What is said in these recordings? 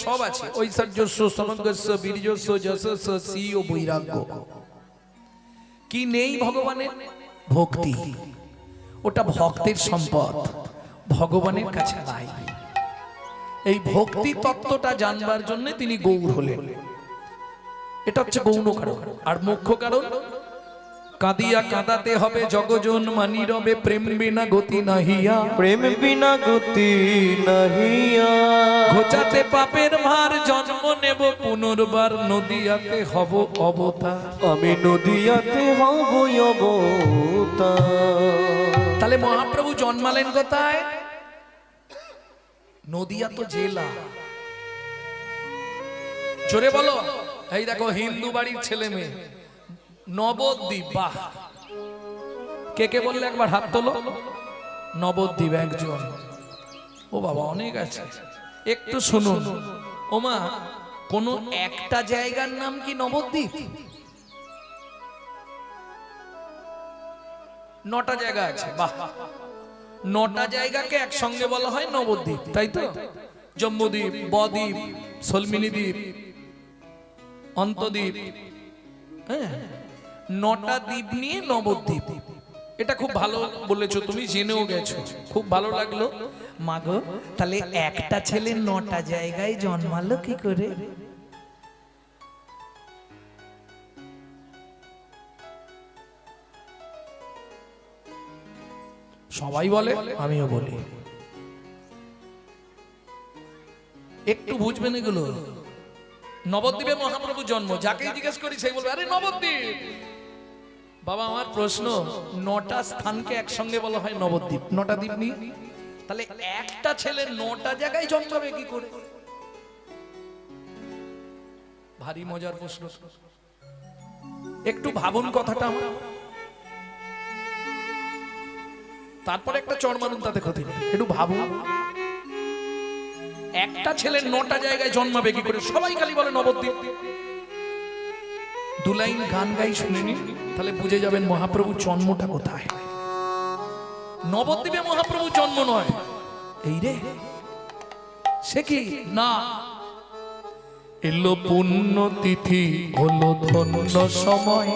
সব আছে, ঐশ্বর্যস্য সমগ্রস্য বীর্যস্য যশস্য শ্রী ও বৈরাগ্য। কি নেই ভগবানের? ভক্তি। ওটা ভক্তের সম্পদ, ভগবানের কাছে নাই। এই ভক্তি তত্ত্বটা জানবার জন্য তিনি গৌর হলেন। এটা হচ্ছে গৌণ কারণ। আর মুখ্য কারণ, কাঁদিয়া কাঁদাতে হবে জগজন মানি রবে, প্রেম বিনা গতি নাহিয়া, প্রেম বিনা গতি নাহিয়া। ঘোচাতে পাপের ভার জন্ম নেব পুনর্বার, নদিয়াতে হব অবতার। আমি নদিয়াতে হব অবতার। তাহলে মহাপ্রভু জন্মালেন কোথায়? নদিয়া তো জেলা। জোরে বলো। এই দেখো হিন্দু বাড়ির ছেলে মেয়ে, নবদ্বীপ। বাহ, কে কে বললে একবার হাত তোলো। নবদ্বীপ একজন। ও বাবা, অনেক আছে। একটু শুনুন। ওমা, কোন একটা জায়গার নাম কি নবদ্বীপ? 9টা জায়গা আছে। বাহ, 9টা জায়গাকে একসঙ্গে বলা হয় নবদ্বীপ, তাই তো? জম্বুদ্বীপ, বদ্বীপ, সলমিনী দ্বীপ, অন্তদ্বীপ। হ্যাঁ, 9টা দ্বীপ নিয়ে নবদ্বীপ। এটা খুব ভালো বলেছো, তুমি জেনেও গেছো, খুব ভালো লাগলো। মাগো, তাহলে একটা ছেলে 9টা জায়গায় জন্মালো কি করে? সবাই বলে, আমিও বলি। একটু বুঝবেন এগুলো। নবদ্বীপে মহাপ্রভু জন্ম, যাকেই জিজ্ঞেস করি সেই বলবে আরে নবদ্বীপ। বাবা, আমার প্রশ্ন, 9টা স্থানকে একসঙ্গে বলা হয় নবদ্বীপ, 9টা দ্বীপ নিয়ে। তাহলে একটা ছেলে 9টা জায়গায় জন্মাবে কি করে? ভারী মজার প্রশ্ন। একটু ভাবুন কথাটা আমার। তারপরে একটা চড় মারুন, তাতে ক্ষতি নেই। একটু ভাবুন, একটা ছেলে 9টা জায়গায় জন্মাবে কি করে? সবাই খালি বলে নবদ্বীপ। 2 লাইন গান গাই শুনিনি, তাহলে বুঝে যাবেন মহাপ্রভুর জন্মটা কোথায়। নবদ্বীপে মহাপ্রভুর জন্ম নয়। এই রে, সে কি না, এলো পুণ্য তিথি হলো ধন্য সময়,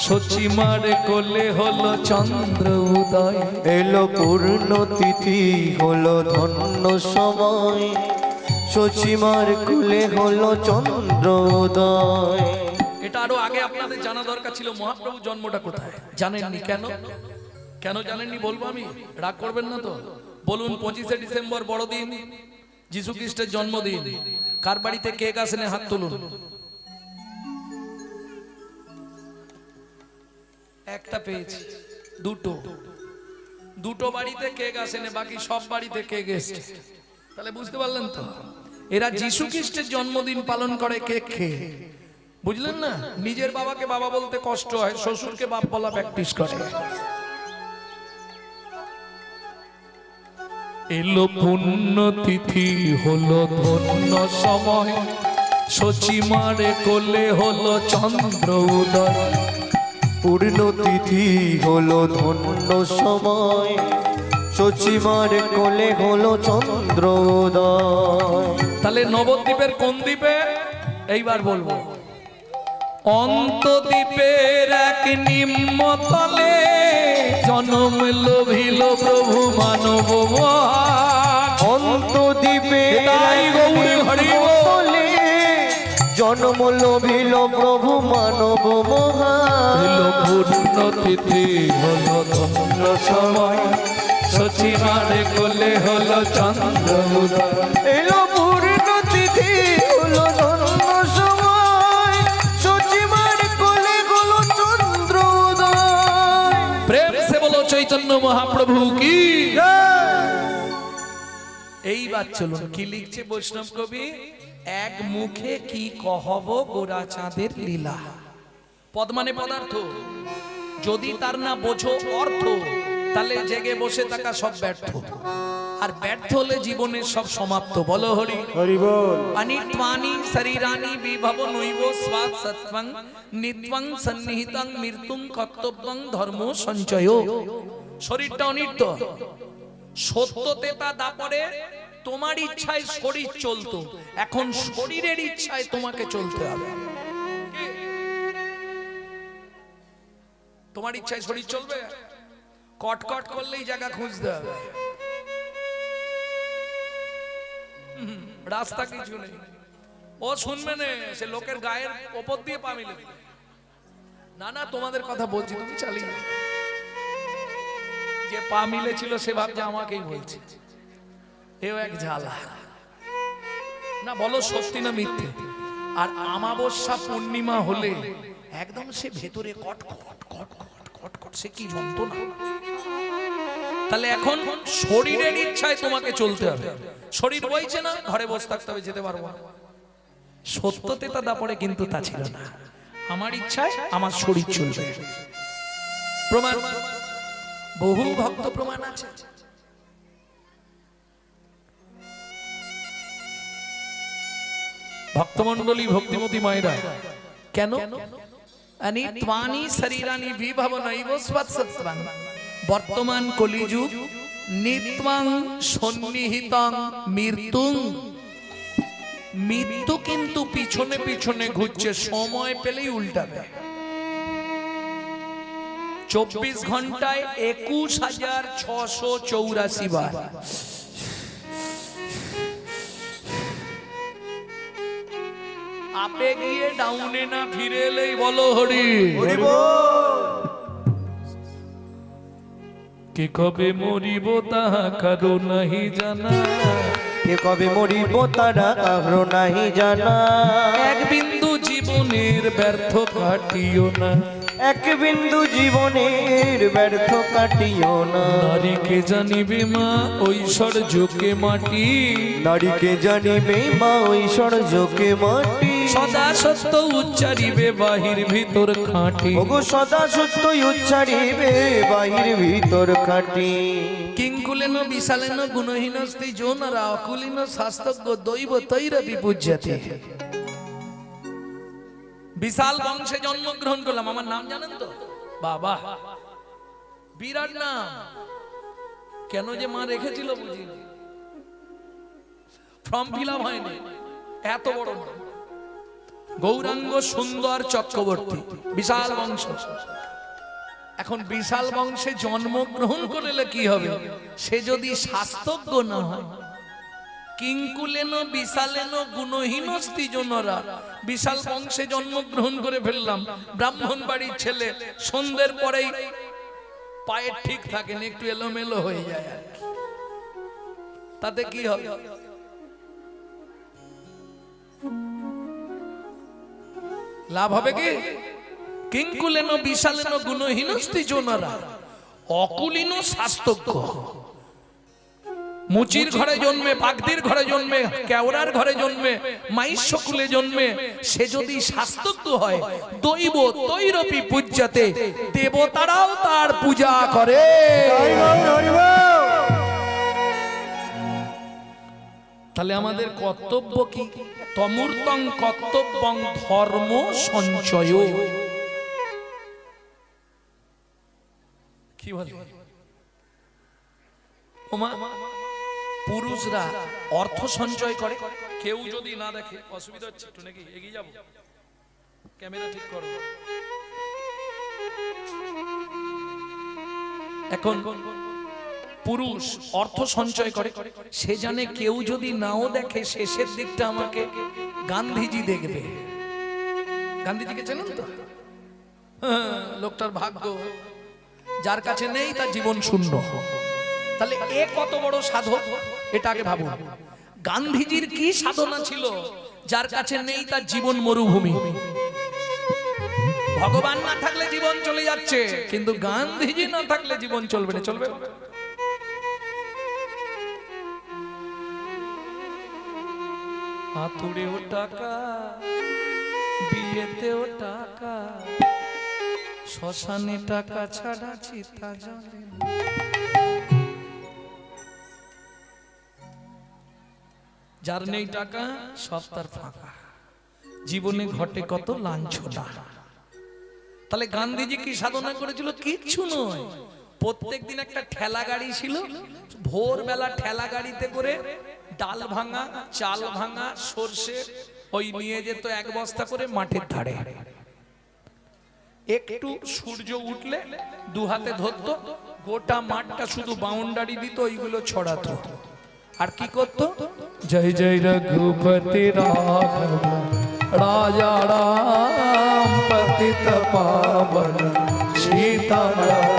সচিমার কোলে হলো চন্দ্র উদয়। এলো পূর্ণ তিথি হলো ধন্য সময়, সচিমার কুলে হলো চন্দ্র উদয়। এটা আরো আগে আপনাদের জানা দরকার ছিল, মহাপ্রভু জন্মটা কোথায়। জানেননি কেন? কেন জানেননি বলবো আমি, রাগ করবেন না তো? বলুন, 25শে ডিসেম্বর বড়দিন, যিশু খ্রিস্টের জন্মদিন। কার বাড়িতে কেক আসেনি হাত তুলুন। একটা পেয়েছি, দুটো বাড়িতে কেক আসেনি, বাকি সব বাড়িতে কেক এসেছে। তাহলে বুঝতে পারলেন তো, এরা যিশু খ্রিস্টের জন্মদিন পালন করে কেক খেয়ে। বুঝলেন না? নিজের বাবাকে বাবা বলতে কষ্ট হয়, শ্বশুরকে বাপ বলা প্র্যাকটিস করে। এলো পুণ্য তিথি হলো ধন্য সময়, সচিমারে কোলে হলো চন্দ্র উদয়। পূর্ণ তিথি হলো ধন্য সময়, সচিমার কোলে হলো চন্দ্র উদয়। তাহলে নবদ্বীপের কোন দ্বীপে? এইবার বলবো, অন্তদ্বীপের এক নিম্নতলে জন্ম লোভিল প্রভু মানব মহান। অন্তদ্বীপের এক নিম্নতলে জন্ম লোভিল প্রভু মানব মহান। পূর্ণ তিথি হলো ধন্য সময়, সচিমারে কোলে হলো চন্দ্র উদয়। এলো পূর্ণ তিথি হলো ধন্য সময়, সচিমার কোলে হলো চন্দ্র উদয়। প্রেম সে বলো চৈতন্য মহাপ্রভু কি। এইবার চলুন, কি লিখছে বৈষ্ণব কবি? এক মুখে কি কহব গোরা চাঁদের লীলা। পদ মানে পদার্থ, যদি তার না বোঝো অর্থ, তাহলে জেগে বসে থাকা সব ব্যর্থ। আর ব্যর্থ হলে জীবনের সব সমাপ্ত। বলো হরি হরি বল। অনিত্বানি শরীরানি বিভব নৈব স্বাদ সত্বং নিত্যং সন্নিহিতং মৃত্যুং কর্তব্যং ধর্ম সঞ্চয়। শরীরটা অনিত্য, সত্যতে তা দাপরে তোমার ইচ্ছায় শরীর চলতো, এখন শরীরের ইচ্ছায় তোমাকে চলতে হবে। তোমার ইচ্ছায় শরীর চলবে, কটকট করলেই জায়গা খুঁজতে হবে, রাস্তা কিছু নেই। ও শুনবে না, সে লোকের গায়ের ওপর দিয়ে পা মিলে দিবে। না না, তোমাদের কথা বলছি, তুমি চালিয়ে যাও। যে পা মিলেছিল সে ভাবছে আমাকেই বলছে, এও এক ঝালা। না বলো সত্যি না মিথ্যে? আর অমাবস্যা পূর্ণিমা হলে একদম সে ভেতরে কটকট কটকট কটকট, সে কি যন্ত্রণা। তাহলে এখন শরীরের ইচ্ছায় তোমাকে চলতে হবে। শরীর বইছে না, ঘরে বসে থাকতে হবে, যেতে পারবো না। সত্যতে তা দাপড়ে কিন্তু তা ছিল না। আমার ইচ্ছায় আমার শরীর চলবে। প্রমাণ বহু ভক্ত প্রমাণ আছে। ভক্তমণ্ডলী, ভক্তিমতী মায়েরা, কেন আনি ত্বানি শরীরানি বিভবনৈব স্বৎসত্বাং বর্তমান কলিযুগ নিত্বাং সন্নিহিতাং মৃত্যুং। মৃত্যু কিন্তু পিছনে পিছনে ঘুরছে, সময় পেলেই উল্টাবে। 24 ঘন্টায় 21,684 বার। আপে গিয়ে ডাউনে না ফিরে এলেই বলো হরি হরি বল। কে কবে মরিব তাহা কারো নাহি জানা, কে কবে মরিব তারা কারো নাহি জানা। এক বিন্দু জীবনের ব্যর্থ কাটিও না, এক বিন্দু জীবনের ব্যর্থ কাটিও না। নারীকে জানিবে মা ঐশ্বর্যকে মাটি, নারীকে জানিবে মা ঐশ্বর্যকে মাটি। সদা সত্য উচ্চারিবে বাহির ভিতর খাঁটি, ওগো সদা সত্য উচ্চারিবে বাহির ভিতর খাঁটি। কিঙ্কুলেন বিশালেন গুণহীন স্ত্রী যৌনরা অকুলীন শাস্ত্রজ্ঞ দৈব তৈরপি পূজ্যতে। বিশাল বংশে জন্মগ্রহণ করলাম, আমার নাম জানেন তো? বাবা, বিরাট নাম। কেন যে মা রেখেছিল বুঝি, ফর্ম ফিল আপ হয়নি, এত বড় নাম। গৌরাঙ্গ সুন্দর চক্রবর্তী, বিশাল বংশ। এখন বিশাল বংশে জন্মগ্রহণ করলে কি হবে? সে যদি শাস্ত্রজ্ঞ না হয়, কিঙ্কুলেন বিশালেন গুণহীন স্ত্রীজনরা, বিশাল বংশে জন্মগ্রহণ করে ফেললাম, ব্রাহ্মণ বাড়ির ছেলে, সন্ধ্যের পরেই পায়ে ঠিক থাকেন, একটু এলোমেলো হয়ে যায় আর কি। তাতে কি হবে? লাভ হবে কি? কিঙ্কুলেন বিশালেন গুণহীন স্ত্রীজনরা অকুলীন শাস্ত্রজ্ঞ। মুচির ঘরে জন্মে, পাগদির ঘরে জন্মে, কেওড়ার ঘরে জন্মে, মাইশ্বকুলে জন্মে, সে যদি শাস্ত্রজ্ঞ হয়, দৈব তৈরপি পূজ্যতে, দেবতারাও তার পূজা করে। তাহলে আমাদের কর্তব্য কি? তমূর্তং কর্তব্যং ধর্ম সঞ্চয়। কি বলে ওমা? পুরুষরা অর্থ সঞ্চয় করে, কেউ যদি না দেখে অসুবিধা হচ্ছে একটু নাকি? এগিয়ে যাবো, ক্যামেরা ঠিক করো। এখন পুরুষ অর্থ সঞ্চয় করে, সে জানে কেউ যদি নাও দেখে শেষের দিকটা আমাকে গান্ধীজি দেখবে। গান্ধীজিকে চেনেন তো? লোকটার ভাগ্য, যার কাছে নেই তার জীবন শূন্য। তাহলে এ কত বড় সাধক, এটা আগে ভাবুন। গান্ধীজির কি সাধনা ছিল? যার কাছে নেই তার জীবন মরুভূমি। ভগবান না থাকলে জীবন চলে যাচ্ছে, কিন্তু গান্ধীজি না থাকলে জীবন চলবে না। চলবে? হাতুড়েও টাকা, বিয়েতেও টাকা, শ্মশানে টাকা ছাড়া চিতা জ্বলে না। যার নেই টাকা সব তার ফাঁকা, জীবনে ঘটে কত লাঞ্ছনা। তাহলে গান্ধীজি কি সাধনা করেছিল? কিচ্ছু নয়। প্রত্যেক দিন একটা ঠেলা গাড়ি ছিল, ভোরবেলা ঠেলা গাড়িতে করে ডাল ভাঙা, চাল ভাঙা, সর্ষে ওই নিয়ে যেত এক বস্তা করে মাঠের ধারে। একটু সূর্য উঠলে দু হাতে ধরতো, গোটা মাঠটা শুধু বাউন্ডারি দিত, ওইগুলো ছড়াতো। আর কি করতো? জয় জয় রঘুপতি রাঘব রাজা রাম পতিত পাবন সীতারাম।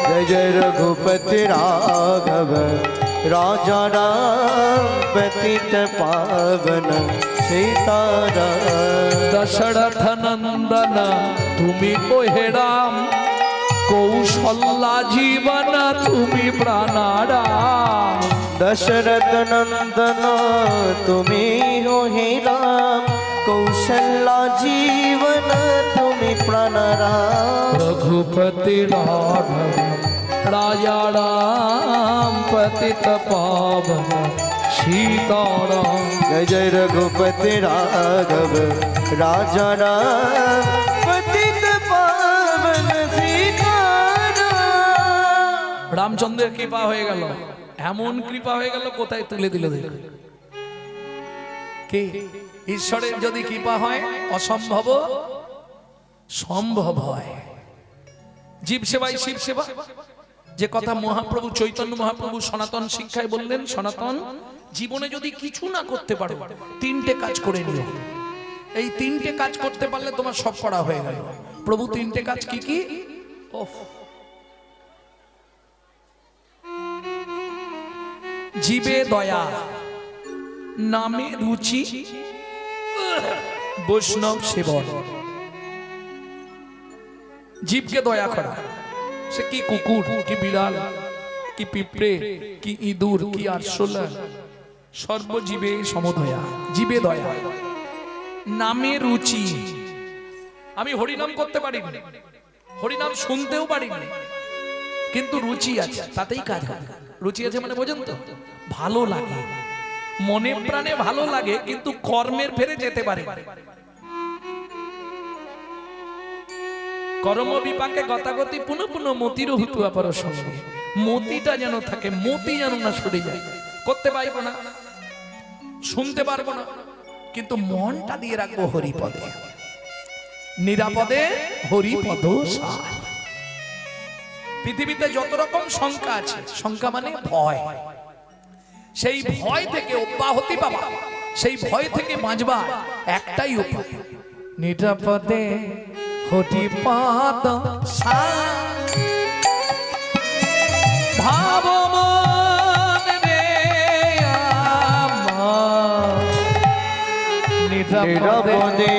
जय जय रघुपति राघव राजा राम पतित पावन सीताराम। दशरथ नंदन তুমি ওহে রাম, কৌশল্যা জীবন তুমি প্রাণারাম। दशरथ नंदन तुम्ही हो हे राम, कौशल्या जीवन तुम्ही प्राणराम। रघुपति राघव राजा राम पतित पावन सीताराम। जय जय रघुपति राघव राजा राम पतित पावन सीताराम। রামচন্দ্রের কৃপা হয়ে গেল, এমন কৃপা হয়ে গেল কোথায় তুলে দিল দেখ। কি ঈশ্বরের যদি কৃপা হয় অসম্ভব সম্ভব হয়। জীব সেবাই শিব সেবা, যে কথা মহাপ্রভু চৈতন্য মহাপ্রভু সনাতন শিক্ষায় বললেন, সনাতন জীবনে যদি কিছু না করতে পারো তিনটে কাজ করে নিও। এই তিনটে কাজ করতে পারলে তোমার সব করা হয়ে গেল। প্রভু তিনটে কাজ কি কি? জীবে দয়া, নামে রুচি, বৈষ্ণব সেবন। জীবকে দয়া করা, সে কি কুকুর, কি বিড়াল, কি পিঁপড়ে, কি ইঁদুর, কি আরশোলা, সর্বজীবে সমদয়া, জীবে দয়া। নামে রুচি, আমি হরিনাম করতে পারি না, হরিনাম শুনতেও পারি না, কিন্তু রুচি আছে, তাতেই কাজ হবে। রুচি আছে মানে বোঝেন তো? ভালো লাগে, মনে প্রাণে ভালো লাগে, কিন্তু কর্মের ফেরে যেতে পারে। কর্ম বিপাকে গতাগতি পুনঃ পুনঃ মতির হুতু আপার সঙ্গে, মতিটা যেন থাকে, মতি যেন না সরে যায়। করতে পারবো না, শুনতে পারবো না, কিন্তু মনটা দিয়ে রাখবো হরিপদে, নিরাপদে হরিপদ সার। পৃথিবীতে যত রকম শঙ্কা আছে, শঙ্কা মানে ভয়, সেই ভয় থেকে অব্যাহতি পাবা, সেই ভয় থেকে বাঁচবা একটাই উপায়, নিরাপদে হরিপদ সার। ভাবো মন রে আমার, নিরাপদে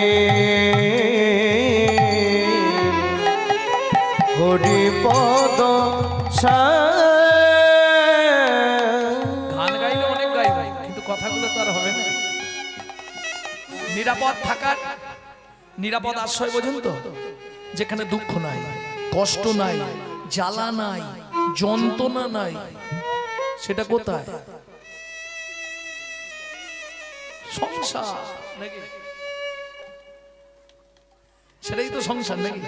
হরিপদ গান গাইলে অনেক গাইবে, কিন্তু কথাগুলো তো আর হবে না। নিরাপদ থাকার নিরাপদ আশ্রয় বোঝেন তো? যেখানে দুঃখ নাই, কষ্ট নাই, জ্বালা নাই, যন্ত্রণা নাই, সেটা কোথায়? সংসার নাকি? সেটাই তো সংসার নাকি?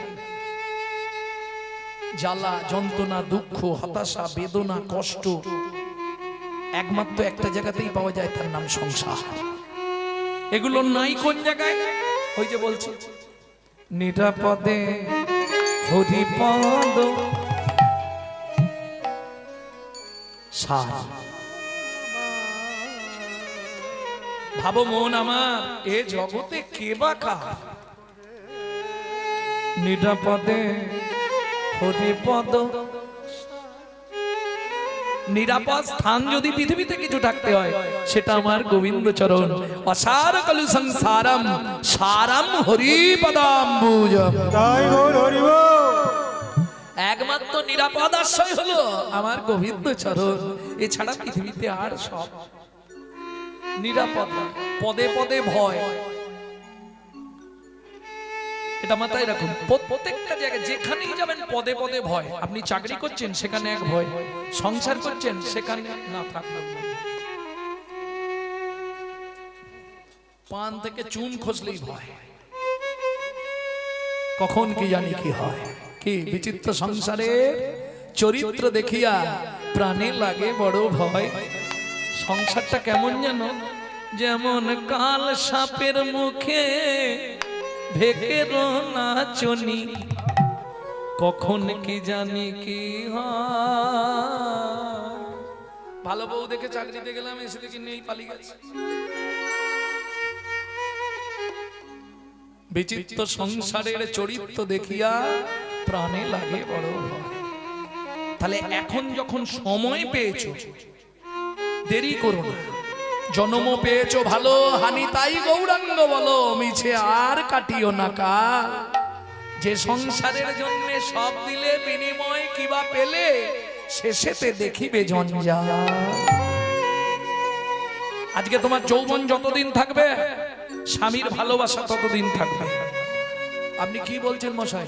জ্বালা যন্ত্রণা দুঃখ হতাশা বেদনা কষ্ট একমাত্র একটা জায়গাতেই পাওয়া যায়, তার নাম সংসার। এগুলো নাই কোন জায়গায়? ওই যে বলছি নিরাপদে হরিপদ সার। ভাবো মন আমার, এ জগতে কে বা কার? নিরাপদে হরিপদ। নিরাপদ স্থান যদি পৃথিবীতে কিছু থাকতে হয়, সেটা আমার গোবিন্দ চরণ। অসার কলু সংসারম সারম হরিপদাম্বুজম। একমাত্র নিরাপদ আশ্রয় হলো আমার গোবিন্দ চরণ। এছাড়া পৃথিবীতে আর সব নিরাপদ। পদে পদে ভয়, এটা মাথায় রাখুন। প্রত্যেকটা জায়গায় যেখানেই যাবেন পদে পদে ভয়। আপনি চাকরি করছেন সেখানে এক ভয়, সংসার করছেন সেখানে না থাকবেন। পান থেকে চুন খসলেই ভয়, কখন কি জানি কি হয়। কি বিচিত্র সংসারের চরিত্র দেখিয়া প্রাণে লাগে বড় ভয়। সংসারটা কেমন যেন, যেমন কাল সাপের মুখে ভেকের নাচনি, কখন কি জানি কি হয়। ভালো বউ দেখে চাকরিতে গেলাম, এসে দেখি নেই, পালিয়ে গেছে। বিচিত্র সংসারের চরিত্র দেখিয়া প্রাণে লাগে বড় ভয়। তাহলে এখন যখন সময় পেয়েছো, দেরি করো না। জন্ম পেয়েছো ভালো, হানি তাই গৌরাঙ্গ বলো, মিছে আর কাটিও না কাল। যে সংসারের জন্য সব দিলে বিনিময় কিবা পেলে, শেষেতে দেখিবে জঞ্জাল। আজকে তোমার যৌবন যতদিন থাকবে, স্বামীর ভালোবাসা ততদিন থাকবে। আপনি কি বলছেন মশাই?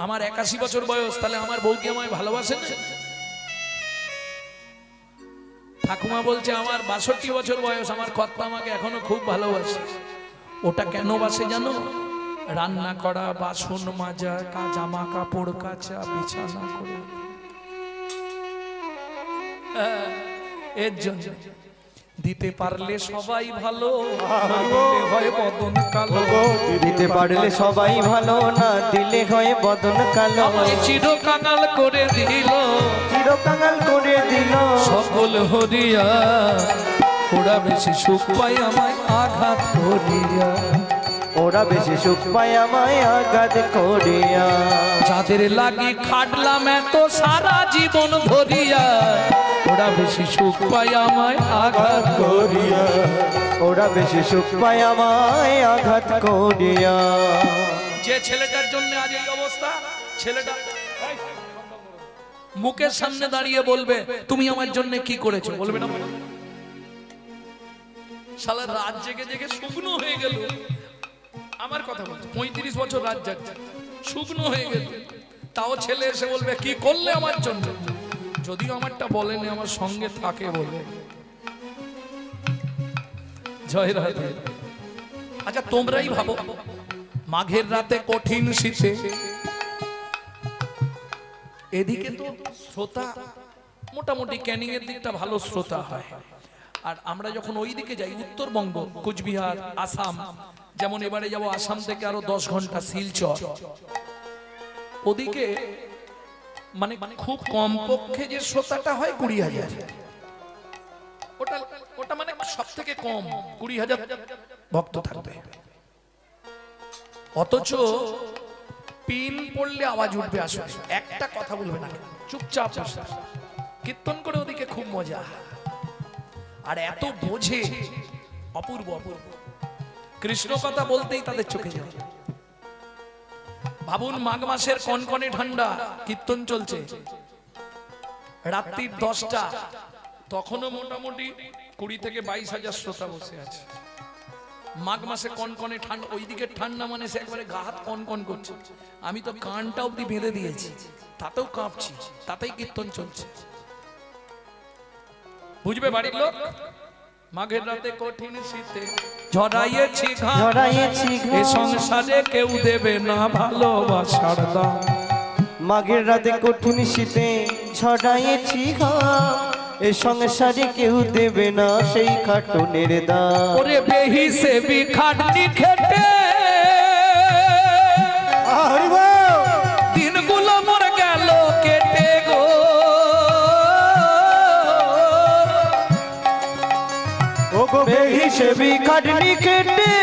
আমার 81 বছর বয়স, তাহলে আমার বউ কি আমায় ভালোবাসেন? ঠাকুমা বলছে আমার 62 বছর বয়স, আমার কর্তা আমাকে এখনো খুব ভালোবাসে। ওটা কেন বাসে জানো? রান্না করা, বাসন মাজা, জামা কাপড় কাচা, বিছানা করা, এর জন্য। দিতে পারলে সবাই ভালো, না দিলে হয় বদন কালো। দিতে পারলে সবাই ভালো, না দিলে হয় বদন কালো। আমায় চিরকাঙাল করে দিল, চিরকাঙাল করে দিল সকল হরিয়া। ওরা বেশি সুখ পায় আমায় আঘাত করিয়া, ওরা বেশি সুখ পায় আমায় আঘাত করিয়া। যাদের লাগি খাটলাম এত সারা জীবন ধরিয়া, ওরা বেশি সুখ পায় আমায় আঘাত করিয়া। ওরা বেশি সুখ পায় আমায় আঘাত করিয়া। যে ছেলেটার জন্য আজ এই অবস্থা, ছেলেটা মুখের সামনে দাঁড়িয়ে বলবে তুমি আমার জন্য কি করেছো, বলবে না? শালা রাত জেগে জেগে শুকনো হয়ে গেল। আমার কথা বলছে, 35 বছর রাত জাগছে, শুকনো হয়ে গেল, তাও ছেলে এসে বলবে কি করলে আমার জন্য। যদিও আমারটা বলেনি, আমার সঙ্গে থাকে বলে। জয় রাধে। আচ্ছা তোমরাই ভাবো, মাঘের রাতে কঠিন শীতে, এদিকে তো শ্রোতা মোটামুটি ক্যানিং এর দিকটা ভালো শ্রোতা হয়, আর আমরা যখন ওই দিকে যাই উত্তরবঙ্গ, কুচবিহার, আসাম, যেমন এবারে যাবো আসাম থেকে আরো 10 ঘন্টা শিলচর, ওদিকে মানে খুব কম পক্ষে যে শ্রোতাটা হয় 20,000। ওটা ওটা মানে সব থেকে কম 20,000 ভক্ত থাকবে। অথচ পিন পড়লে আওয়াজ উঠবে, আসলে একটা কথা বলবে না, চুপচাপ বসে কীর্তন করে, ওদিকে খুব মজা। আর এত বোঝে, অপূর্ব অপূর্ব। কৃষ্ণ কথা বলতেই তাদের চোখে যায়। ভাবুন মাঘ মাসের কনকনে ঠান্ডা, কীর্তন চলছে, রাত্রির 10টা, তখনও মোটামুটি 20 থেকে 22,000 শ্রোতা বসে আছে। মাঘ মাসে কনকনে ঠান্ডা, ওই দিকের ঠান্ডা মানে সে একবারে গা হাত কনকন করছে। আমি তো কানটা অব্দি বেঁধে দিয়েছি, তাতেও কাঁপছি, তাতেই কীর্তন চলছে। বুঝবে বাড়ির লোক? মাঘের রাতে কঠিন শীতে ঝরাইয়েছি ঘাম, ঝরাইয়েছি এ সংসারে কেউ দেবে না ভালোবাসার দাম। মাঘের রাতে কঠিন শীতে ছড়াইয়েছি ঘাম, এ সংসারে কেউ দেবে না সেই খাটুনের দাম। ওরে বেহিসেবি খাটনি খেটে দিনগুলো মোর গেল কেটে গো। ওগো বেহিসেবি খাটনি কেটে,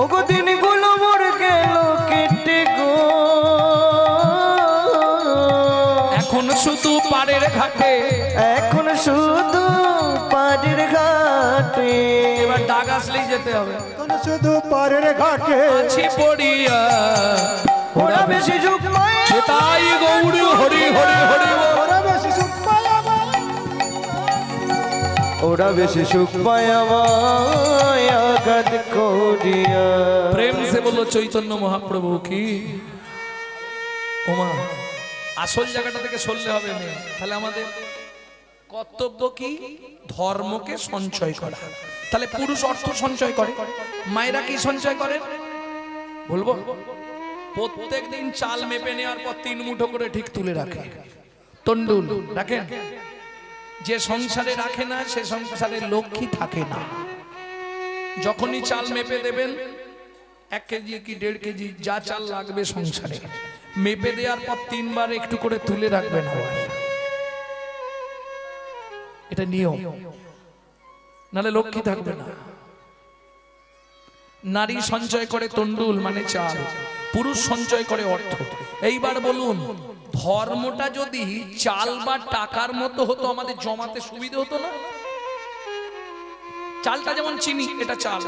ওগো দিনগুলো মোর গেল কেটে গো। এখন শুধু পাড়ের ঘাটে, এখন শুধু পাড়ের ঘাটে, এবার ডাক আসলেই যেতে হবে। শুধু পাড়ের ঘাটে আছি পড়িয়া, ওরা বেশি সুখ পায়, তাই গৌর হরি হরি হরি বল। ওরা বেশি সুখ পায় আমায়, ওরা বেশি সুখ পায় আমায় আঘাত করিয়া। প্রেম সে বললো চৈতন্য মহাপ্রভু কি। ওমা আসল জায়গাটা থেকে সরলে হবে না, তাহলে আমাদের কর্তব্য কি? ধর্মকে সঞ্চয় করা। তাহলে পুরুষ অর্থ সঞ্চয় করে, মায়েরা কি সঞ্চয় করে বলবো? প্রত্যেক দিন চাল মেপে নেওয়ার পর 3 মুঠো করে ঠিক তুলে রাখে, তন্ডুল রাখেন। যে সংসারে রাখে না সে সংসারে লক্ষ্মী থাকে না। যখনই চাল মেপে দেবেন 1 কেজি কি 1.5 কেজি যা চাল লাগবে সংসারে, মেপে দেওয়ার পর 3 বার একটু করে তুলে রাখবেন। এটা নিয়ম, নালে লক্ষ্মী থাকবে না। নারী সঞ্চয় করে তন্ডুল মানে চাল, পুরুষ সঞ্চয় করে অর্থ। এইবার বলুন, ধর্মটা যদি চাল বা টাকার মতো হতো আমাদের জমাতে সুবিধা হতো না? চালটা যেমন চিনি, এটা চাল,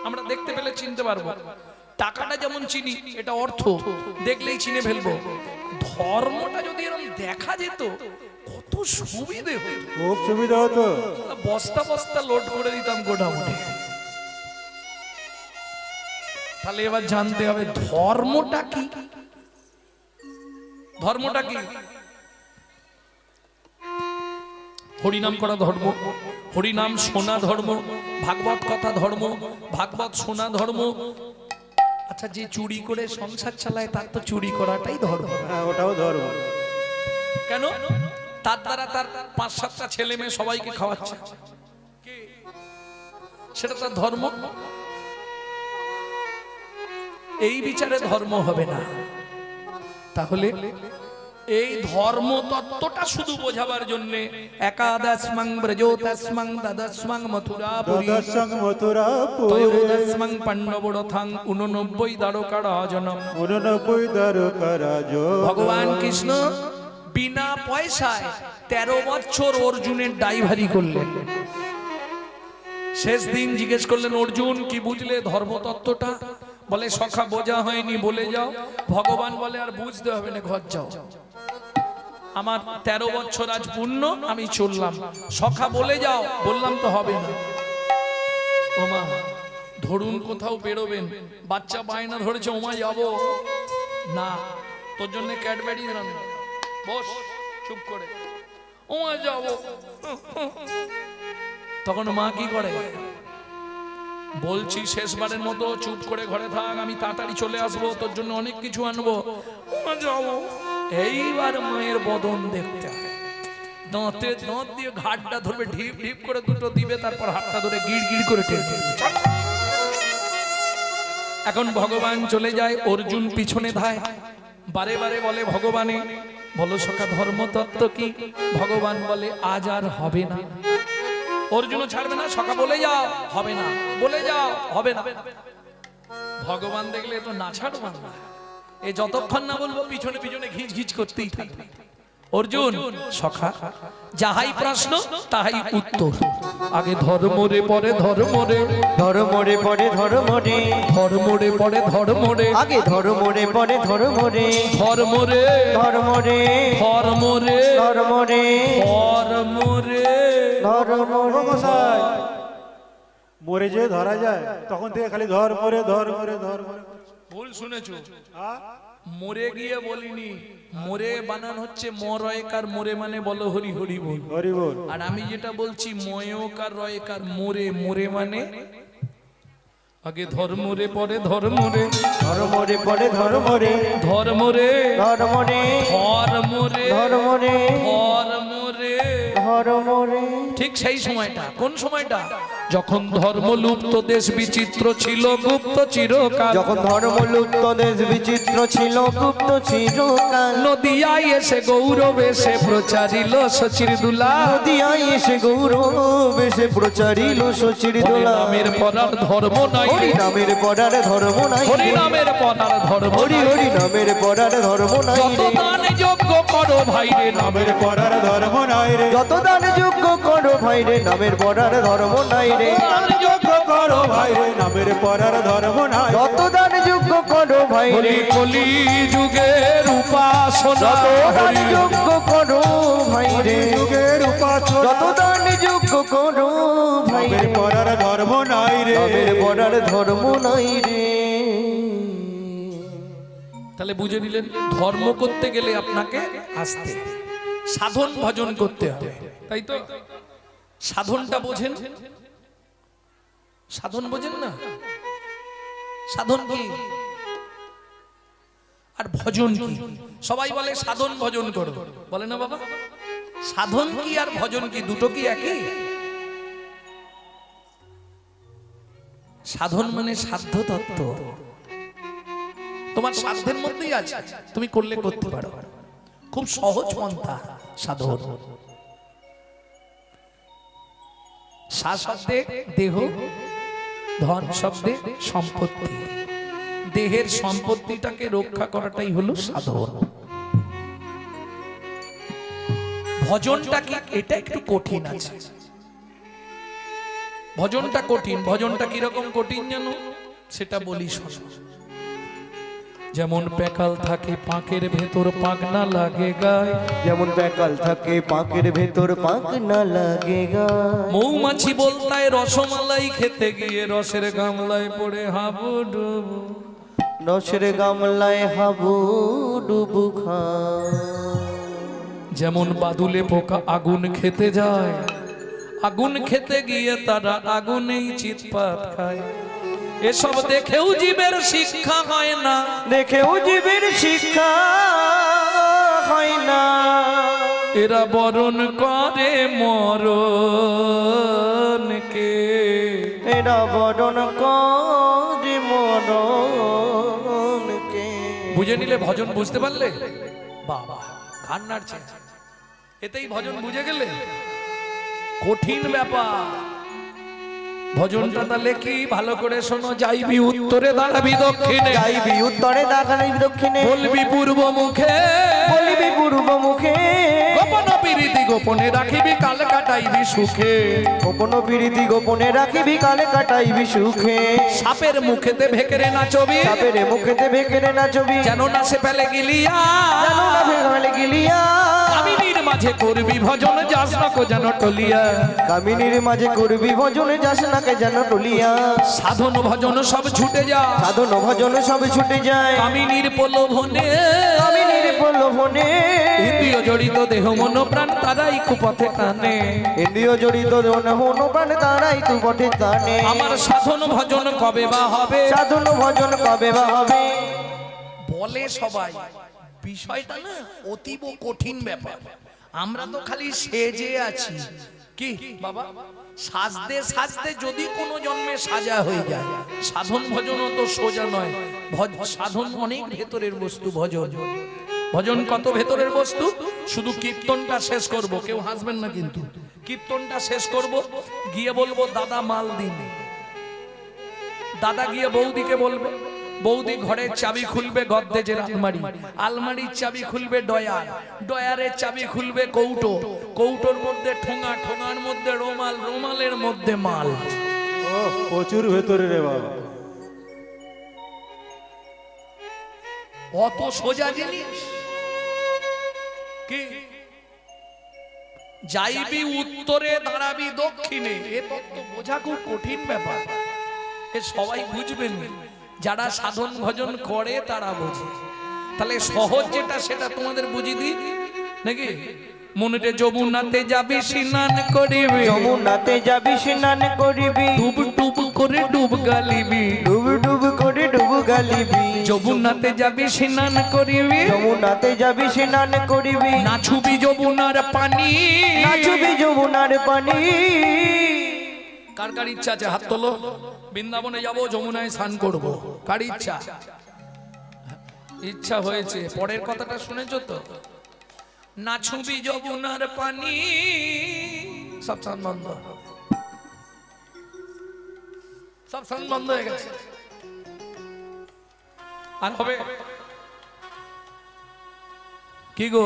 আমরা দেখতে পেলে চিনতে পারবো। টাকাটা যেমন চিনি, এটা অর্থ, দেখলেই চিনে ফেলবো। ধর্মটা যদি এরকম দেখা যেত কত সুবিধে হতো, খুব সুবিধা হতো। বস্তা বস্তা লোড করে দিতাম গোডাউনে। তাহলে এবার জানতে হবে ধর্মটা কি। ধর্মটা কি? হরিনাম করা ধর্ম, হরিনাম শোনা ধর্ম, ভাগবত কথা ধর্ম, ভাগবত শোনা ধর্ম। আচ্ছা, যে চুরি করে সংসার চালায় তার তো চুরি করাটাই ধর্ম। হ্যাঁ, ওটাও ধর্ম। কেন? তার দ্বারা তার 5-7টা ছেলে মেয়ে সবাইকে খাওয়াচ্ছে, সেটা তার ধর্ম। এই বিচারে ধর্ম হবে না। তাহলে এই ধর্ম তত্ত্বটা শুধু বোঝাবার জন্য একাদশমং ব্রজোতস্মং দ্বাদশমং মথুরাপুরী দশং মথুরাপুরী ত্রয়োদশমং পাণ্ডবরথাং 89 দ্বারকারাজনম। 89 দ্বারকারাজ। ভগবান কৃষ্ণ বিনা পয়সায় 13 বছর অর্জুনের ড্রাইভারি করলেন। শেষ দিন জিজ্ঞেস করলেন, অর্জুন কি বুঝলে ধর্মতত্ত্বটা? বলে, সখা বোঝা হয়নি, বলে যাও। ভগবান বলে, আর বুঝতে হবে না, ঘর যাও, আমার 13 বছর আজ পূর্ণ, আমি চললাম। সখা বলে যাও, বললাম তো হবে না। ওমা, ধরুন কোথাও বেরোবেন, বাচ্চা বায়না ধরেছে, ওমা যাবো না, তোর জন্য ক্যাডবেরি আনলাম, বস চুপ করে, ওমা যাবো। তখন মা কি করে? বলছি শেষবারের মতো চুপ করে ঘরে থাক, আমি তাড়াতাড়ি চলে আসবো, তোর জন্য অনেক কিছু আনবো, ওমা যাবো। এইবার মায়ের বদন দেখতে হবে, দাঁতে দাঁত দিয়ে ঘাটটা ধরবে, ঢিপ ঢিপ করে দুটো দিবে, তারপর হাতটা ধরে গিড় গিড় করে টেনে। এখন ভগবান চলে যায়, অর্জুন পিছনে ধায়, বারে বারে বলে, ভগবানে বলো সখা ধর্মতত্ত্ব কি? ভগবান বলে, আজ আর হবে না। অর্জুনও ছাড়বে না, সখা বলে যাও, হবে না, বলে যাও, হবে না। ভগবান দেখলে তো না ছাড়বা না, এ যতক্ষণ না বলবো পিছনে পিছনে ঘিচ ঘিচ করতেই থাকবে। অর্জুন, সখা যাহাই প্রশ্ন তাহাই উত্তর, আগে ধর্ম রে পরে ধর্ম রে, ধর্ম রে পরে ধর্ম রে, ধর্ম রে পরে ধর্ম রে, আগে ধর্ম রে পরে ধর্ম রে, ধর্ম রে, ধর্ম রে, ধর্ম রে, ধর্ম রে, ধর্ম রে, ধর্ম ও গোসাই, মরে যে ধরা যায় তখন থেকে খালি ধর্ম রে ধর্ম রে ধর্ম রে। ভুল শুনেছো, হ্যাঁ? মরে গিয়ে বলিনি, মরে বানান হচ্ছে মরয়কার, মরে মানে বলো হরি হরি বল। হরি বল। আর আমি যেটা বলছি ময়কার রয়কার, মরে, মরে মানে আগে ধর্ম রে পরে ধর্ম রে, ধর্ম রে পরে ধর্ম রে, ধর্ম রে, ধর্ম রে, ধর্ম রে, ধর্ম রে, ধর্ম রে। ধর্ম রে। ঠিক সেই সময়টা, কোন সময়টা? যখন ধর্ম লুপ্ত, দেশ বিচিত্র ছিল গুপ্ত চিরকাল, যখন ধর্ম লুপ্ত, দেশ বিচিত্র ছিল গুপ্ত চিরকাল, নদিয়ায় এসে গৌরব এসে প্রচারিল সচির দুলা, নদিয়ায় এসে গৌরব এসে প্রচারিল শচির দোলা। নামের পরার ধর্ম নাই, হরি নামের পড়ার ধর্ম নাই, হরি নামের পরার ধর্ম হরি নাই। হরি নামের পড়ার ধর্ম নাই যত রে, দান যোগ্য করো ভাই রে, নামের পড়ার ধর্ম নাই রে, যত দান যোগ্য করো ভাই রে, নামের পড়ার ধর্ম নাই রে, দান যোগ্য করো ভাই রে, নামের পড়ার ধর্ম নাই। যত দান যোগ্য করো ভাই রে, কলি কলি যুগের উপাসনা, যত দান যোগ্য করো ভাই রে, যুগের উপাসনা, যত দান যোগ্য করো ভাই নামের রে, পড়ার ধর্ম নাই রে, নামের পড়ার ধর্ম নাই রে। তাহলে বুঝে নিলেন, ধর্ম করতে গেলে আপনাকে আসতে সাধন ভজন করতে হবে, তাই তো? সাধনটা বোঝেন? সাধন বোঝেন না? সাধন কি আর ভজন কি? সবাই বলে সাধন ভজন করো, বলে না বাবা? সাধন কি আর ভজন কি দুটো কি একই? সাধন মানে সাধ্য তত্ত্ব, তোমার সাধ্যের মধ্যেই আছে, তুমি করলে করতে পারো, খুব সহজ পন্থা সাধন। সা শব্দে দেহ, ধন শব্দে সম্পত্তি, দেহের সম্পত্তিটাকে রক্ষা করাটাই হলো সাধন। ভজনটা কি? এটা একটু কঠিন আছে, ভজনটা কঠিন। ভজনটা কিরকম কঠিন জানো? সেটা বলি শোনো। যেমন প্যাকাল থাকে পাঁকের ভেতর পাক না লাগে গায়, যেমন প্যাকাল থাকে পাঁকের ভেতর পাক না লাগে গায়। মৌমাছি বলতায় রসমালাই খেতে গিয়ে রসের গামলায় পড়ে হাবুডুবু, রসের গামলায় হাবুডুবু খায়। যেমন বাদুলে পোকা আগুন খেতে যায়, আগুন খেতে গিয়ে তারা আগুনেই চিৎপাত খায়। এসব দেখেও জীবের শিক্ষা হয় না, দেখেও জীবের শিক্ষা হয় না। এরা বরণ করে মরণকে, এরা বরণ করে মরণকে। বুঝে নিলে ভজন বুঝতে পারলে? বাবা ঘাড় নাড়ছে, এতেই ভজন বুঝে গেলে। কঠিন ব্যাপার ভজনটা। তাহলে কি? ভালো করে শোনো। যাইবি উত্তরে দাঁড়াবি দক্ষিণে, যাইবি উত্তরে দাঁড়াবি দক্ষিণে, বলবি পূর্ব মুখে, বলিবি পূর্ব মুখে। গোপন প্রীতি গোপনে রাখিবি কাল কাটাইবি সুখে, গোপন প্রীতি গোপনে রাখিবি কাল কাটাইবি সুখে। সাপের মুখেতে ভেকেরে নাচবি, সাপের মুখেতে ভেকেরে নাচবি, যেন না সে ফেলে গিলিয়া, যেন না ফেলে গিলিয়া। কামিনীর মাঝে করবি ভজন যাস না কো যেন টলিয়া, কামিনীর মাঝে করবি ভজন যাস না কে যেন টলিয়া। সাধন ভজন সব ছুটে যা, সাধন ভজন সব ছুটে যায় কামিনীর প্রলোভনে, কামিনীর প্রলোভনে। ইন্দ্রিয় জড়িত দেহ মন প্রাণ তারাই কুপথে টানে, ইন্দ্রিয় জড়িত হন প্রাণ তারাই তু পথে টানে। আমার সাধন ভজন কবে বা হবে? সাধন ভজন কবে বা হবে? বলে সবাই, বিষয়টা না অতীব কঠিন ব্যাপার। আমরা তো খালি সেজে আছি। কি বাবা? সাজতে সাজতে যদি কোনো জন্মে সাজা হয়ে যায়। সাধন ভজনও তো সোজা নয়। সাধন অনেক ভেতরের বস্তু। ভজন ভজন কত ভেতরের বস্তু। শুধু কীর্তনটা শেষ করব, কেউ হাসবেন না কিন্তু। কীর্তনটা শেষ করব, গিয়ে বলবো দাদা মাল দিন। দাদা গিয়ে বৌদিকে বলবে, বৌদি ঘরের চাবি খুলবে গদ্দেজের আলমারি, আলমারির চাবি খুলবে ডয়ার, ডয়ারের চাবি খুলবে কৌটো, কৌটোর মধ্যে ঠোঙা, ঠোঙার মধ্যে রুমাল, রুমালের মধ্যে মাল। ও প্রচুর ভেতরে রে বাবা। অত সোজা জিনিস কি? যাইবি উত্তরে দাঁড়াবি দক্ষিণে, এ তত্ত্ব বোঝা খুব কঠিন ব্যাপার। এ সবাই বুঝবেন, যারা সাধন ভজন করে তারা বোঝে। তাহলে সহজ যেটা সেটা তোমাদের বুঝিয়ে দিই নাকি? মনেতে যমুনাতে যাবি স্নান করিবি, যমুনাতে যাবি স্নান করিবি, ডুব ডুব করে ডুব গালিবি, ডুব ডুব করে ডুব গালিবি। যমুনাতে যাবি স্নান করিবি, যমুনাতে যাবি স্নান করিবি, নাচুবি যমুনার পানি, নাচবি যমুনার পানি। কার কার ইচ্ছা আছে হাত তোলো? বৃন্দাবনে যাব, যমুনায় স্নান করব, কার ইচ্ছা? ইচ্ছা হয়েছে। পরের কথাটা শুনেছো তো? নাচুবি যমুনার পানি। সব স্নান বন্ধ, সব স্নান বন্ধ হয়ে গেছে। আর হবে কি গো?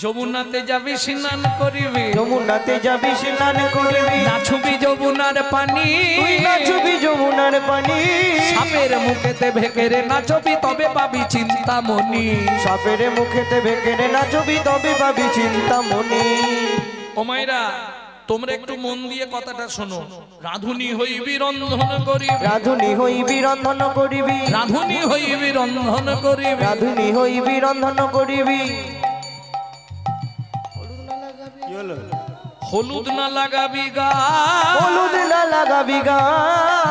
যমুনাতে যাবি স্নান করিবি, যমুনাতে যাবি স্নান করিবি, নাচুবি যমুনার পানি, তুই নাচবি যমুনার পানি। সাপের মুখেতে ভেকেরে নাচবি তবে পাবি চিন্তামণি। সাপের মুখেতে ভেকেরে নাচবি তবে পাবি চিন্তামণি। ও মাইরা, তোমরা একটু মন দিয়ে কথাটা শোনো। রাধুনি হইবি রন্ধন করিবি, রাধুনি হইবি রন্ধন করিবি, রাধুনি হইবি রন্ধন করিবি, রাধুনি হইবি রন্ধন করিবি। কি হলো? হলুদ না লাগাবি গা, হলুদ না লাগাবি গা,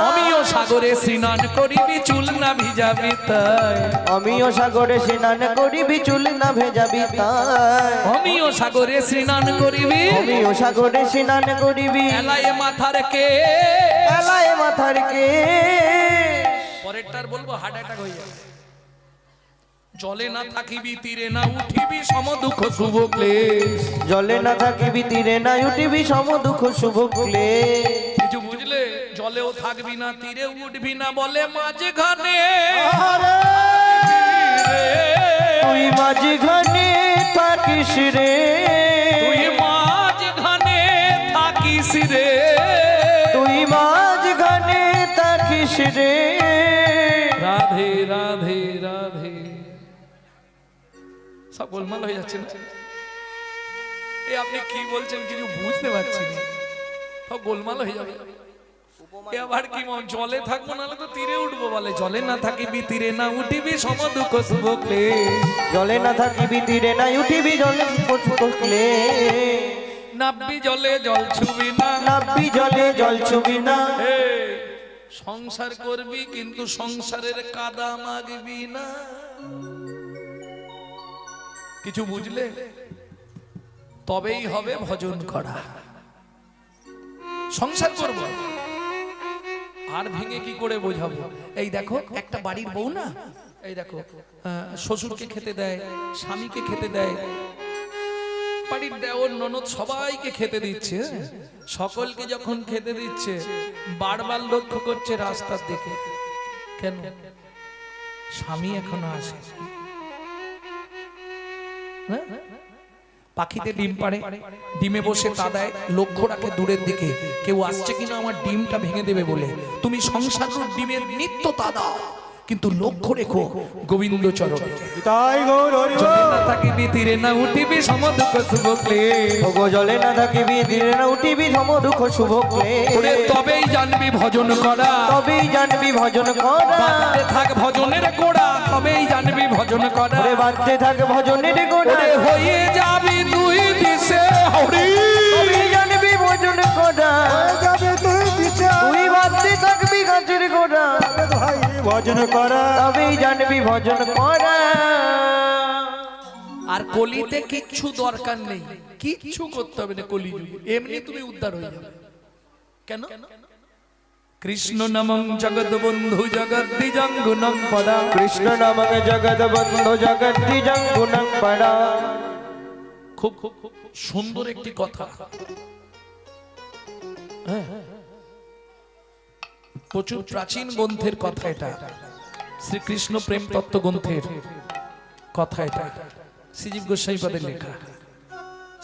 অমিয় সাগর সাগরে স্নান করিবি চুল না ভিজাবি তাই আমিও সাগরে স্নান করিবি চুল না ভেজাবি তাই আমিও সাগরে স্নান করিবি আমিও সাগরে স্নান করিবি এলায়ে মাথার কে এলায় মাথার কে পরেরটার বলবো হার্ট অ্যাটাক হয়ে যাবে জলে না থাকিবি তীরে না উঠিবি সম দুঃখ শুভ ক্লেশ জলে না থাকিবি তীরে না উঠিবি সম দুঃখ শুভ ক্লেশ কিছু বুঝলে জলেও থাকবি না তীরে উঠবি না বলে মাঝে ঘানে তুই মাঝি ঘানে থাকিস রে তুই মাঝ ঘানে থাকিস রে তুই মাঝ ঘানে থাকিস রে রাধে রাধে রাধে সব গোলমাল হয়ে যাচ্ছে না এ আপনি কি বলছেন কিছু বুঝতে পারছি না সব গোলমাল হয়ে যাবে এ আবার কি জলে থাকবো নাহলে তো তীরে উঠবো বলে জলে না থাকিবি তীরে না উঠিবি সম দুঃখ শুভ ক্লেশ জলে না থাকিবি তীরে না উঠিবি জলে শুভ ক্লেশ নাববি জলে জল ছুবি না নাববি জলে জল ছুবি না এই, সংসার করবি কিন্তু সংসারের কাদা মাগবি না কিছু বুঝলে তবেই হবে ভজন করা সংসার করব আর ভেঙে কি করে বোঝাবো এই দেখো একটা বাড়ির বউ না এই দেখো শ্বশুরকে খেতে দেয় স্বামীকে খেতে দেয় বাড়ির দেওর ননদ সবাইকে খেতে দিচ্ছে সকলকে যখন খেতে দিচ্ছে বারবার লক্ষ্য করছে রাস্তার দিকে কেন স্বামী এখনো আসে হ্যাঁ? পাখিতে ডিম পাড়ে ডিমে বসে কাদায় লক্ষ্য রাখে দূরের দিকে কেউ আসছে কিনা আমার ডিমটা ভেঙে দেবে বলে তুমি সংসার ডিমের নিত্য তাদা কিন্তু লক্ষ্য রেখো গোবিন্দ চরণে তাই গৌর হরি বল। জলে না থাকিবি তীরে না উঠিবি সম দুঃখ শুভ ক্লেশ ওগো জলে না থাকিবি তীরে না উঠিবি সম দুঃখ শুভ ক্লেশ ওরে তবেই জানবি ভজন করা তবেই জানবি ভজন করা বাঁধতে থাক ভজনের গোড়া তবেই জানবি ভজন করা ওরে বাঁধতে থাক ভজনের গোড়া ওরে হয়ে যাবি তুই দিশে হরি তবেই জানবি ভজন করা যাবে তুই দিশে তুই বাঁধতে থাকবি গাছের গোড়া ভাই ভজন করা তবেই জানবি ভজন করা আর কলিতে কিচ্ছু দরকার নেই কিচ্ছু করতে হবে না কলি এমনি তুমি উদ্ধার হয়ে যাবে কেন কৃষ্ণ নামং জগৎ বন্ধু জগৎ দ্বিজঙ্গুনং পদা কৃষ্ণ নামক জগৎ বন্ধু জগৎ দ্বিজঙ্গুনং পড়া খুব খুব খুব সুন্দর একটি কথা হ্যাঁ, প্রচুর প্রাচীন গ্রন্থের কথা এটা শ্রীকৃষ্ণ প্রেম তত্ত্ব গ্রন্থের কথা এটা শ্রীজীব গোস্বামীপাদের লেখা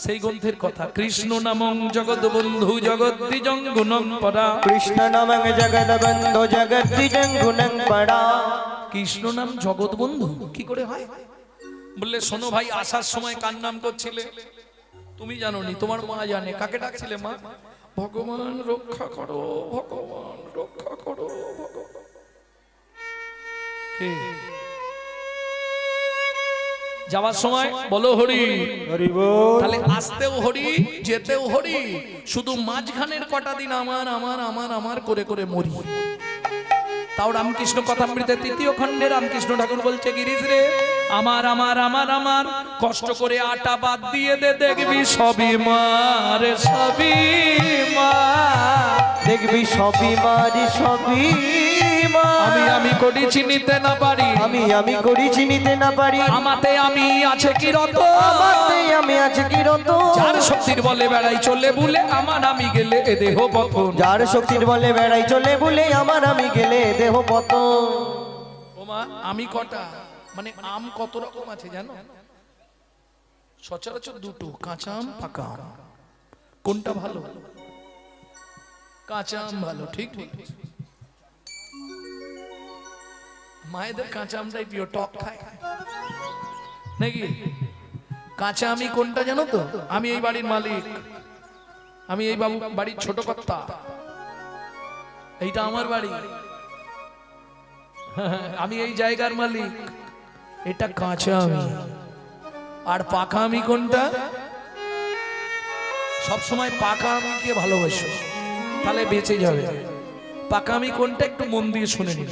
সেই গ্রন্থের কথা কৃষ্ণ নামং জগৎ বন্ধু জগৎ দ্বিজঙ্গুনং পদা কৃষ্ণ নামক জগৎ বন্ধু জগৎ দ্বিজঙ্গুনং পড়া কৃষ্ণ নাম জগৎ বন্ধু কি করে হয় বললে শোনো ভাই আসার সময় কার নাম করছিলে তুমি জানো নি তোমার মা জানে কাকে ডাকছিলে মা ভগবান রক্ষা করো ভগবান রক্ষা করো ভগবান কে যাওয়ার সময় বলো হরি হরি বল। তাহলে আসতেও হরি যেতেও হরি শুধু মাঝখানের কটা দিন আমার আমার আমার আমার করে করে মরি তাও রামকৃষ্ণ কথামৃতের তৃতীয় খণ্ডে রামকৃষ্ণ ঠাকুর বলছে গিরিশ রে আমার আমার আমার আমার কষ্ট করে আটা বাদ দিয়ে দে দেখবি সবই মার সবই মা দেখবি সবই মারি সবই মা আমি আমি করি চিনিতে না পারি আমি করি চিনিতে না পারি আমাতে আমি আছে কি রত আমাতে আমি আছে কি রত যার শক্তির বলে বেড়াই চলে বুলে আমার আমি গেলে এ দেহ পতন যার শক্তির বলে বেড়াই চলে বলে আমার আমি গেলে দেহ পতন ওমা আমি কটা মানে আম কত রকম আছে জানো সচরাচর দুটো কাঁচা আম পাকা আম কোনটা ভালো কাঁচা আম ভালো ঠিক ঠিক মায়েদের কাঁচা আমটাই প্রিয় টক খায় নাকি কাঁচা আমি কোনটা জানো তো আমি এই বাড়ির মালিক আমি এই বাবু বাড়ির ছোট কর্তা এইটা আমার বাড়ি আমি এই জায়গার মালিক এটা কাঁচা আমি আর পাকা আমি কোনটা সব সময় পাকা আমকে ভালোবাসো তাহলে বেঁচে যাবে পাকামি কোনটা একটু মন দিয়ে শুনে নিন।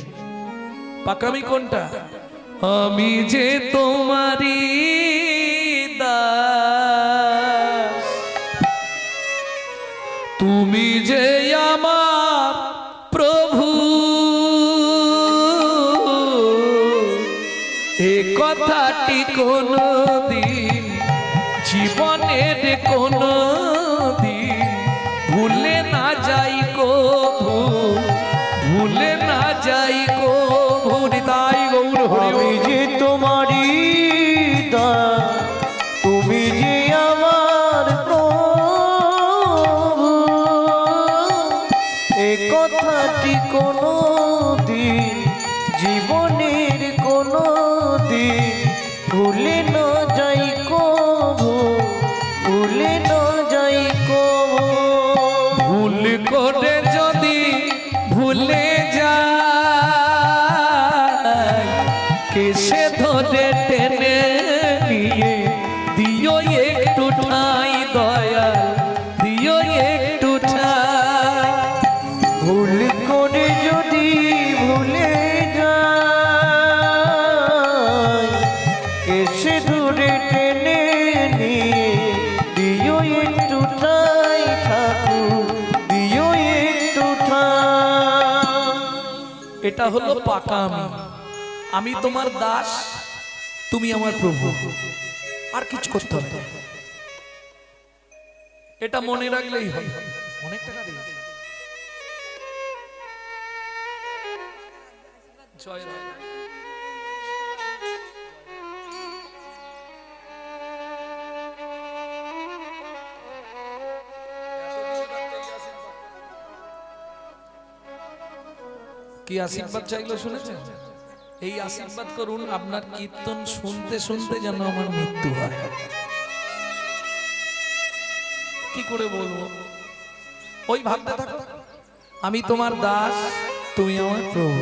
পাকামি কোনটা? আমি যে তোমারি দাস, তুমি যে আমার প্রভু, এ কথাটি কোনদিন জীবনের কোনো দিন ভুলে না যাই কভু, ভুলে না যাই কভু। তাই গৌর আমি যে তোমারি দাস, তুমি যে আমার প্রভু, এ কথাটি কোনো দিন জীবনের কোনো দিন ভুলে না যাই কভু, ভুলে না যাই কভু। ভুল করে যদি ভুলে যায়, কেসে ধরে টেনে নিয়ে দিও একটু ঠাঁই দয়া, দিও একটু ঠাঁই। ভুল করে যদি ভুলে যাই, এসে দূরে টেনে নিয়ে দিও একটু ঠাই ঠাকুর, দিও একটু ঠাই। এটা হলো পাকামি। আমি তোমার দাস, তুমি আমার প্রভু, আর কিছু করতে হবে না। এটা মনে রাখলেই হয়। অনেক টাকা দিয়েছি। জয় রাম। কি আশীর্বাদ চাইলো শুনেছেন? এই আশীর্বাদ করুন আপনার কীর্তন শুনতে শুনতে যেন আমার মৃত্যু হয়। কি করে বলবো? ওই ভাবতে থাকো, আমি তোমার দাস, তুমি আমার প্রভু।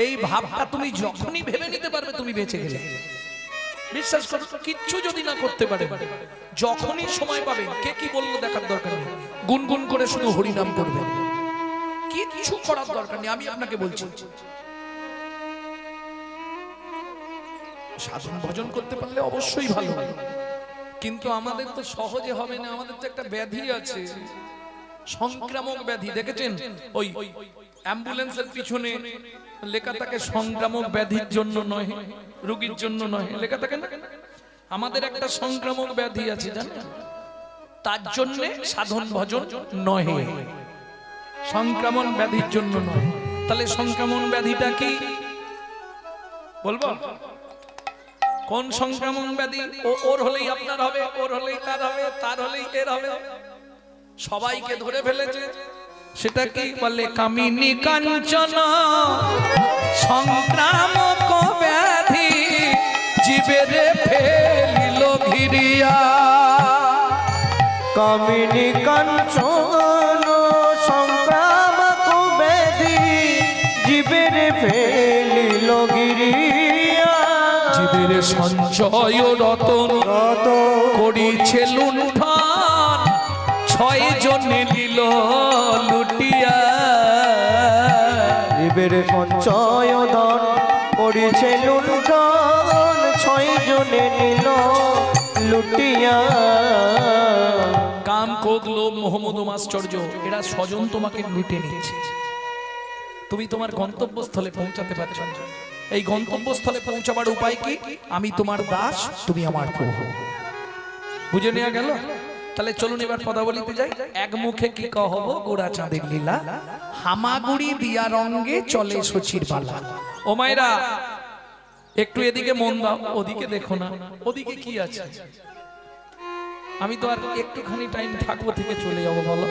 এই ভাবটা তুমি যখনই ভেবে নিতে পারবে তুমি বেঁচে গেলে। বিশ্বাস করো, কিচ্ছু যদি না করতে পারে, যখনই সময় পাবেন, কে কি বললো দেখার দরকার নেই, গুনগুন করে শুধু হরিনাম করবেন। কিচ্ছু করার দরকার নেই। আমি আপনাকে বলছি, সাধন ভজন করতে পারলে অবশ্যই ভালো, কিন্তু আমাদের তো সহজে হবে না। আমাদের তো একটা ব্যাধি আছে, সংক্রামক ব্যাধি। দেখেছেন ওই অ্যাম্বুলেন্সের পিছনে লেখা থাকে সংক্রামক ব্যাধির জন্য নয়, রোগীর জন্য নয়, লেখা থাকে না? আমাদের একটা সংক্রামক ব্যাধি আছে জানেন, তার জন্য সাধন ভজন নয়, সংক্রমণ ব্যাধির জন্য নয়। তাহলে সংক্রমণ ব্যাধিটা কি বলবো? কোন সংক্রমণ ব্যাধি? ওর হলেই আপনার হবে, ওর হলেই তার হবে, তার হলেই এর হবে, সবাইকে ধরে ফেলেছে। সেটা কি বলে? কামিনী কাঞ্চন সংক্রামক ব্যাধি জীবের ফেলিল ঘিরিয়া। কামিনী কাঞ্চন সংক্রামক ব্যাধি জীবের ফেলিল ঘিরিয়া। জীবের সঞ্চয় রতন করিছে লুণ্ঠন, 6 জনে নিল লুটিয়া। জীবের সঞ্চয় ধন করিছে লুণ্ঠন, 6 জনে নিল লুটিয়া। কাম, ক্রোধ, লোভ, মোহ, মদ, মাশ্চর্য, এরা স্বজন তোমাকে লুটে নিচ্ছে। তুমি তোমার গন্তব্যস্থলে পৌঁছাতে পারছো না। এই গন্তব্যস্থলে পৌঁছাবার উপায় কি? আমি তোমার দাস, তুমি আমার প্রভু। বুঝে নেওয়া গেল? তাহলে চলুন এবার পদাবলিতে যাই। এক মুখে কি কহব গোড়া চাঁদের লীলা, হামাগুড়ি দিয়া রঙ্গে চলে শচীর বালা। ও মায়েরা, একটু এদিকে মন দাও, ওদিকে দেখো না। ওদিকে কি আছে? আমি তো আর একটুখানি টাইম থাকবো থেকে চলে যাবো, বলো?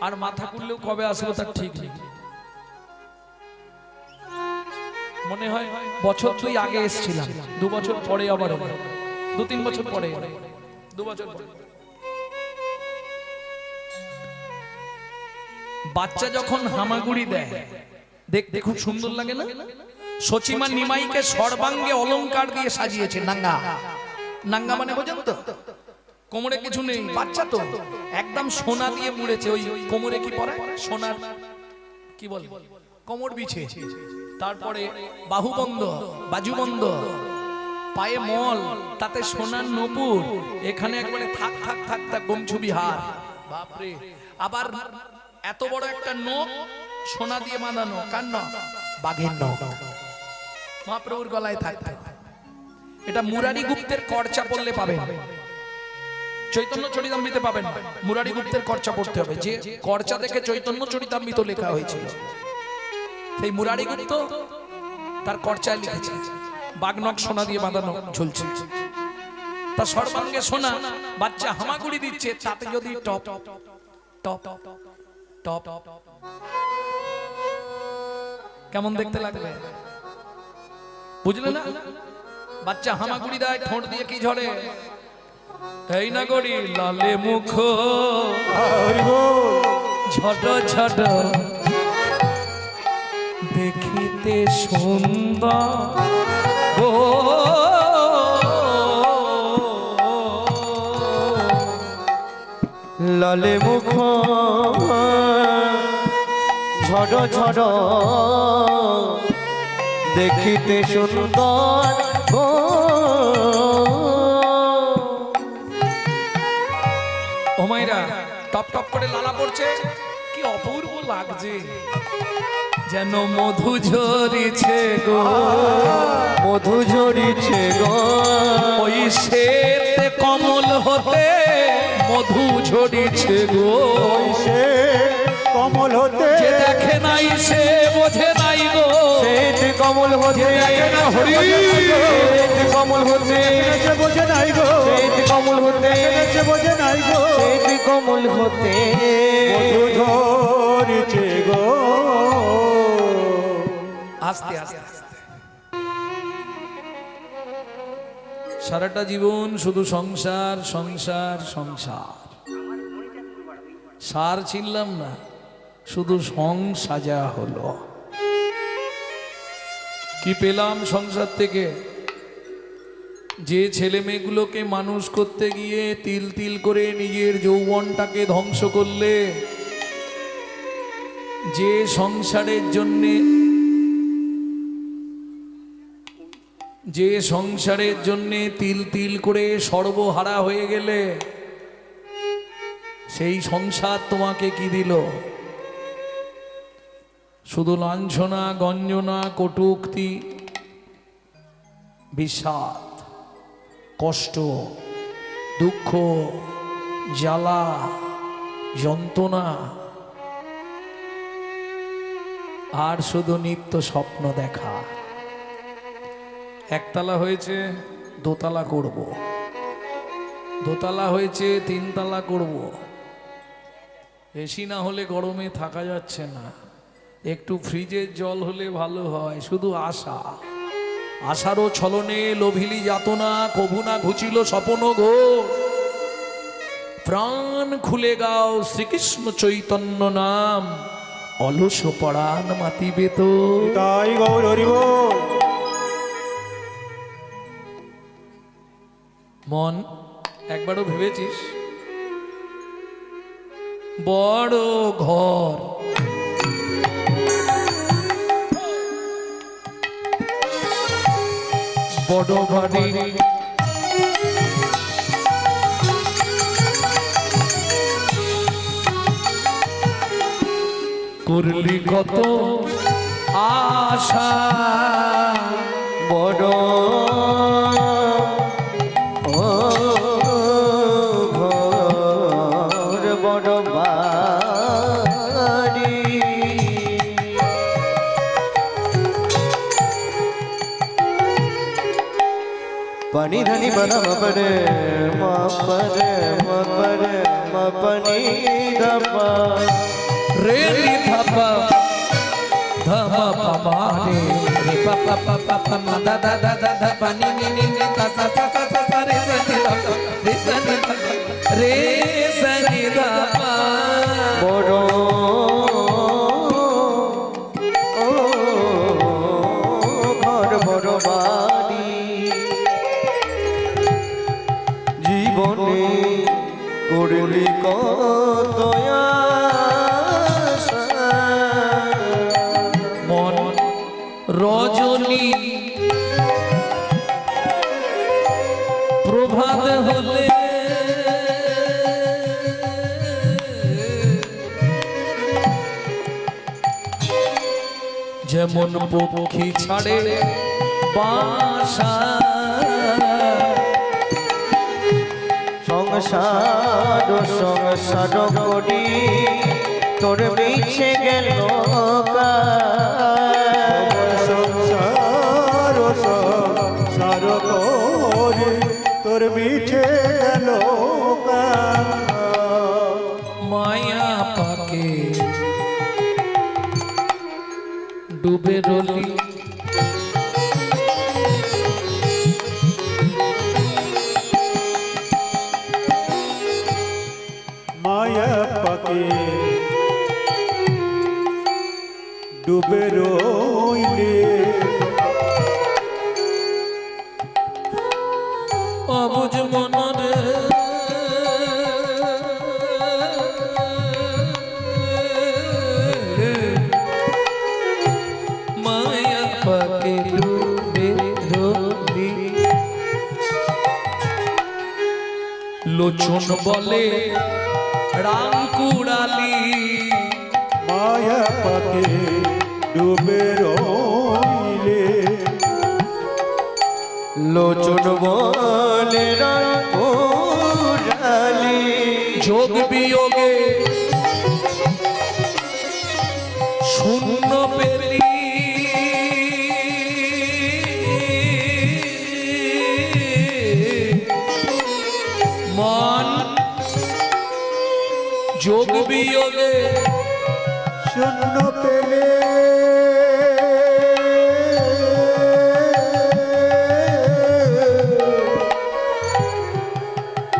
আর মাথা খুললেও কবে আসবো তার ঠিক নেই। মনে হয় বছর 2 আগে এসেছিলাম, 2 বছর পরে আবার 2-3 বছর পরে, 2 বছর পরে। বাচ্চা যখন হামাগুড়ি দেয় দেখতে খুব সুন্দর লাগে না? সচিমা নিমাইকে সর্বাঙ্গে অলংকার দিয়ে সাজিয়েছে। নাঙ্গা, নাঙ্গা মানে বোঝেন তো? কোমরে কিছু নেই, বাচ্চা তো একদম সোনা দিয়ে মুড়েছে। ওই কোমরে কি পরে সোনার কি বলে কোমর বিছে, তারপরে বাহু বন্ধ, বাজু বন্ধ, পায়ে মল, তাতে সোনার নূপুর, এখানে একবারে থাক থাক থাক থাক গমছুবি হার, বাপরে। আবার এত বড় একটা নখ সোনা দিয়ে বাঁধানো, কার নখ? বাঘের নখ, মহাপ্রভুর গলায় থাকতে। এটা মুরারি গুপ্তের করচা পড়লে পাবেন, চৈতন্য চরিতামৃতে পাবেন না, মুরারি গুপ্তের করচা পড়তে হবে। যে করচা থেকে চৈতন্য চরিতামৃত লেখা হয়েছিল, সেই মুরারি গুপ্ত তার করচায় লিখেছে বাঘনক সোনা দিয়ে বাঁধানো ঝুলছে, তা সর্বাঙ্গে সোনা, বাচ্চা হামাগুড়ি দিচ্ছে, তাতে যদি টপ টপ টপ কেমন দেখতে লাগবে বুঝলে না? বাচ্চা হামাগুড়ি দেয়, ঠোঁট দিয়ে কি ঝরে, এই না গড়ি লালে মুখ ছোট ছোট দেখিতে সুন্দর গো, লালে মুখ ঝড় ঝড় দেখিতে সুন্দর গো। ও মাইরা টপ টপ করে লালা পড়ছে, কি অপূর্ব লাগছে, যেন মধু ঝরিছে গো, মধু ঝরিছে গো, ওই শ্বেত কমল হতে মধু ঝরিছে গো, সে কমল হতে যে দেখে নাই সে বোঝে নাই গো, শ্বেত কমল হতে হরি শ্বেত কমল হতে সে বোঝে নাই গো, শ্বেত কমল হতে সে বোঝে নাই গো, শ্বেত কমল হতে মধু ঝরিছে গো। আস্তে আস্তে আস্তে সারাটা জীবন শুধু সংসার সংসার সংসার, সার ছিলাম না, শুধু সং সাজা হলো। কি পেলাম সংসার থেকে? যে ছেলে মেয়েগুলোকে মানুষ করতে গিয়ে তিল তিল করে নিজের যৌবনটাকে ধ্বংস করলে, যে সংসারের জন্যে তিল তিল করে সর্বহারা হয়ে গেলে, সেই সংসার তোমাকে কি দিল? শুধু লাঞ্ছনা, গঞ্জনা, কটূক্তি, বিষাদ, কষ্ট, দুঃখ, জ্বালা, যন্ত্রণা, আর শুধু নিত্য স্বপ্ন দেখা। একতলা হয়েছে দোতলা করব, দোতলা হয়েছে তিনতলা করব, এসি না হলে গরমে থাকা যাচ্ছে না, একটু ফ্রিজের জল হলে ভালো হয়। শুধু আশা, আশারও ছলনে লোভিলি যাতনা, কভু না ঘুচিল স্বপন গো, প্রাণ খুলে গাও শ্রীকৃষ্ণ চৈতন্য নাম, অলস পরাণ মাতিবে তো। তাই গৌর হরি বল। মন একবারও ভেবেছিস বড় ঘর বড় বাড়ি, করলি কত আশা, বড় ঘর বড় বাড়ি, পানি ধানি বানা মপরে মপরে মপরে মপনি ধপা রে নি ধাপা ধামা পামা রে রে পা পা পা পা পা মা দা দা দা দা দা পা নি নি নি নি তা সা সা সা সা সা রে সা নি দা রে সা নি দা রে সা নি দা পা। বড় ঘর বড় বাড়ি, জীবনে যেমন পক্ষী ছাড়ে বাসা, সংসার সংসার করি তোর মিছে গেল সংসার সংসার করে তোর মিছে গেল মায়া পাকে ডুবে রলি, মায়া পাকে ডুবে রইলে অবুঝ মনরে মায়া পাকে ডুবে রলি, লোচন বলে রাম কুড়ালি, মায়া পাকে ডুবে রইলে লোচন বলে রালি যোগ বিয়োগে শূন্য পেলি, মন যোগ বিয়োগে শূন্য পেলে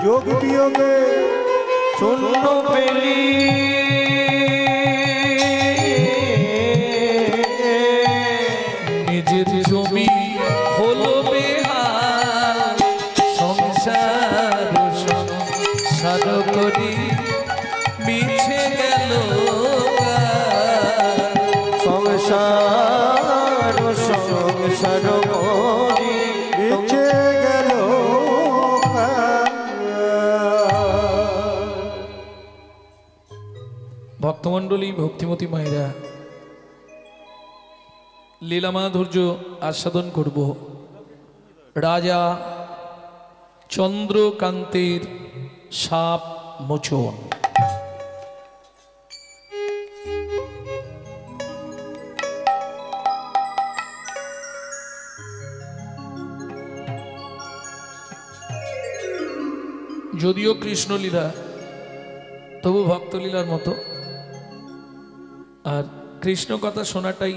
যোগ বিয়োগে শূন্য পেলি নিজের জমি হলো বেহাল, সংসার সংসার করি মিছে গেল সংসার সংসার করি বেঁচে গেল ভক্তমণ্ডলী, ভক্তিমতী মায়েরা, লীলা মাধুর্য আস্বাদন করব রাজা চন্দ্রকান্তের সাপ মোচন। যদিও কৃষ্ণলীলা তবু ভক্তলীলার মতো, আর কৃষ্ণ কথা শোনাটাই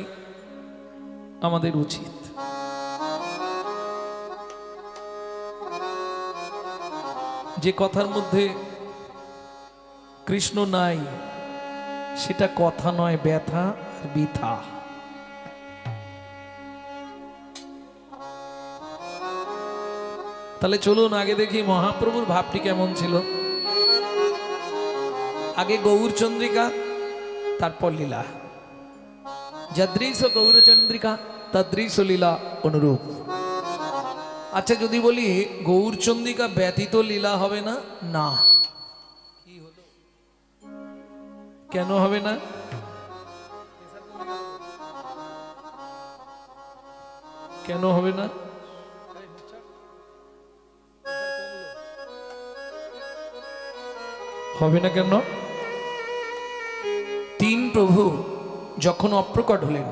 আমাদের উচিত। যে কথার মধ্যে কৃষ্ণ নাই সেটা কথা নয়, ব্যথা আর বৃথা। তাহলে চলুন আগে দেখি মহাপ্রভুর ভাবটি কেমন ছিল। আগে গৌরচন্দ্রিকা, তারপর লীলা। যদৃশ গৌরচন্দ্রিকা তদৃশ লীলা অনুরূপ। আচ্ছা, যদি বলি গৌরচন্দ্রিকা ব্যতীত লীলা হবে না? না। কি হলো? কেন হবে না? কেন হবে না? হবে না কেন? তিন প্রভু যখন অপ্রকট হলেন,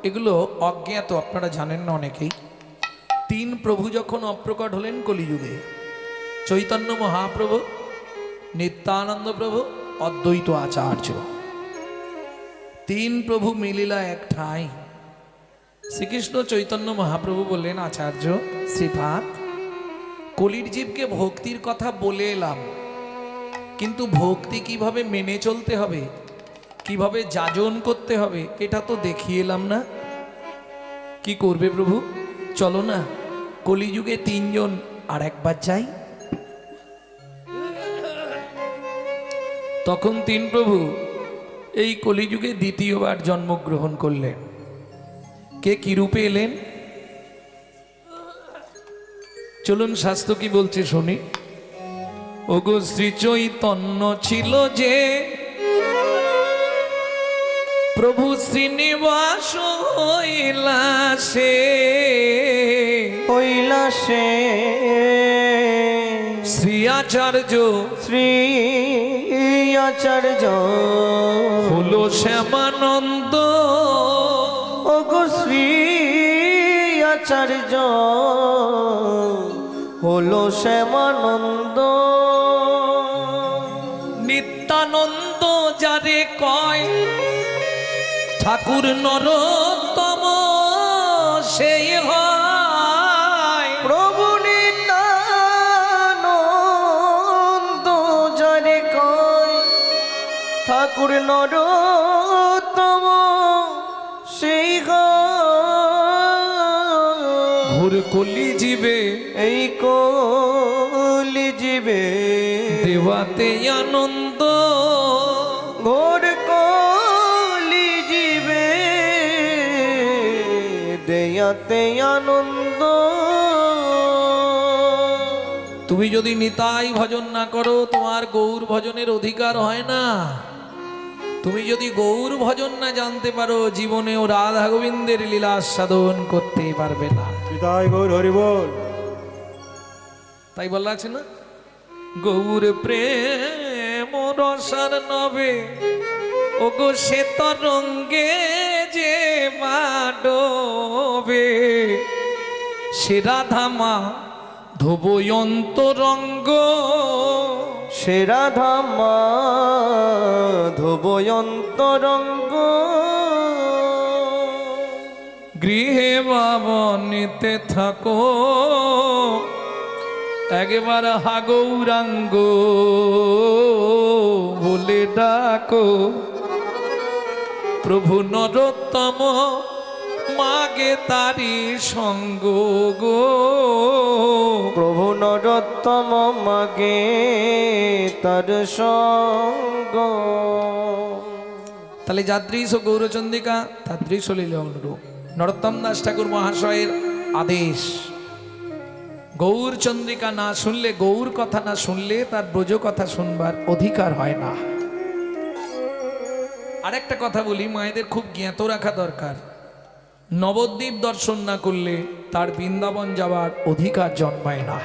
এগুলো অজ্ঞাত, আপনারা জানেন না অনেকেই। তিন প্রভু যখন অপ্রকট হলেন কলিযুগে, চৈতন্য মহাপ্রভু, নিত্যানন্দ প্রভু, অদ্বৈত আচার্য, তিন প্রভু মিলিলা এক ঠাঁই। শ্রীকৃষ্ণ চৈতন্য মহাপ্রভু বললেন, আচার্য শ্রীপাদ, কলির জীবকে ভক্তির কথা বলে এলাম, কিন্তু ভক্তি কিভাবে মেনে চলতে হবে, কিভাবে যাজন করতে হবে, এটা তো দেখিয়ে এলাম না। কি করবে প্রভু? চলো না কলিযুগে তিনজন আর একবার যাই। তখন তিন প্রভু এই কলিযুগে দ্বিতীয়বার জন্মগ্রহণ করলেন। কে কি রূপে এলেন? চলুন শাস্ত্র কি বলছে শুনি। ওগো শ্রী চৈতন্য ছিল যে প্রভু শ্রীনিবাস হইলা সে কৈলাসে শ্রী আচার্য শ্রী আচার্য হলো শ্যামানন্দ ওগো শ্রী আচার্য হলো শ্যামানন্দ নিত্যানন্দ যারে কয় ঠাকুর নরোত্তম সেই হয় প্রভু নিত্যানন্দ যারে কয় ঠাকুর নরোত্তম সেই ঘুর কলি জীবে এই কলি জীবে দেওয়াতে আনন্দ ঘোর কলি জীবে দেয়াতে আনন্দ তুমি যদি নিতাই ভজন না করো তোমার গৌর ভজনের অধিকার হয় না। তুমি যদি গৌর ভজন না জানতে পারো জীবনেও রাধা গোবিন্দের লীলা সাধন করতে পারবে না। পিতাই গৌর হরি বল। তাই বলা আছে না, গৌর প্রেম রসার নবে ও গো সে তরঙ্গে যে মাডবে সে রাধামা ধবয়ন্তরঙ্গ সে রাধা মাধবয়ন্তরঙ্গ গৃহে বাবনেতে থাকো একবার হা গৌরাঙ্গ বলে ডাকো প্রভু নরোত্তম মাগে তারি সঙ্গ গো প্রভু নরোত্তম মাগে তার সঙ্গ। তাহলে যাদৃশ ও গৌরচন্দিকা তাদৃশ লীলা অনুরূপ নরোত্তম দাস ঠাকুর মহাশয়ের আদেশ। গৌর চন্দ্রিকা না শুনলে, গৌর কথা না শুনলে তার ব্রজ কথা শুনবার অধিকার হয় না। আরেকটা কথা বলি, মায়েদের খুব জ্ঞাত রাখা দরকার, নবদ্বীপ দর্শন না করলে তার বৃন্দাবন যাওয়ার অধিকার জন্মায় না।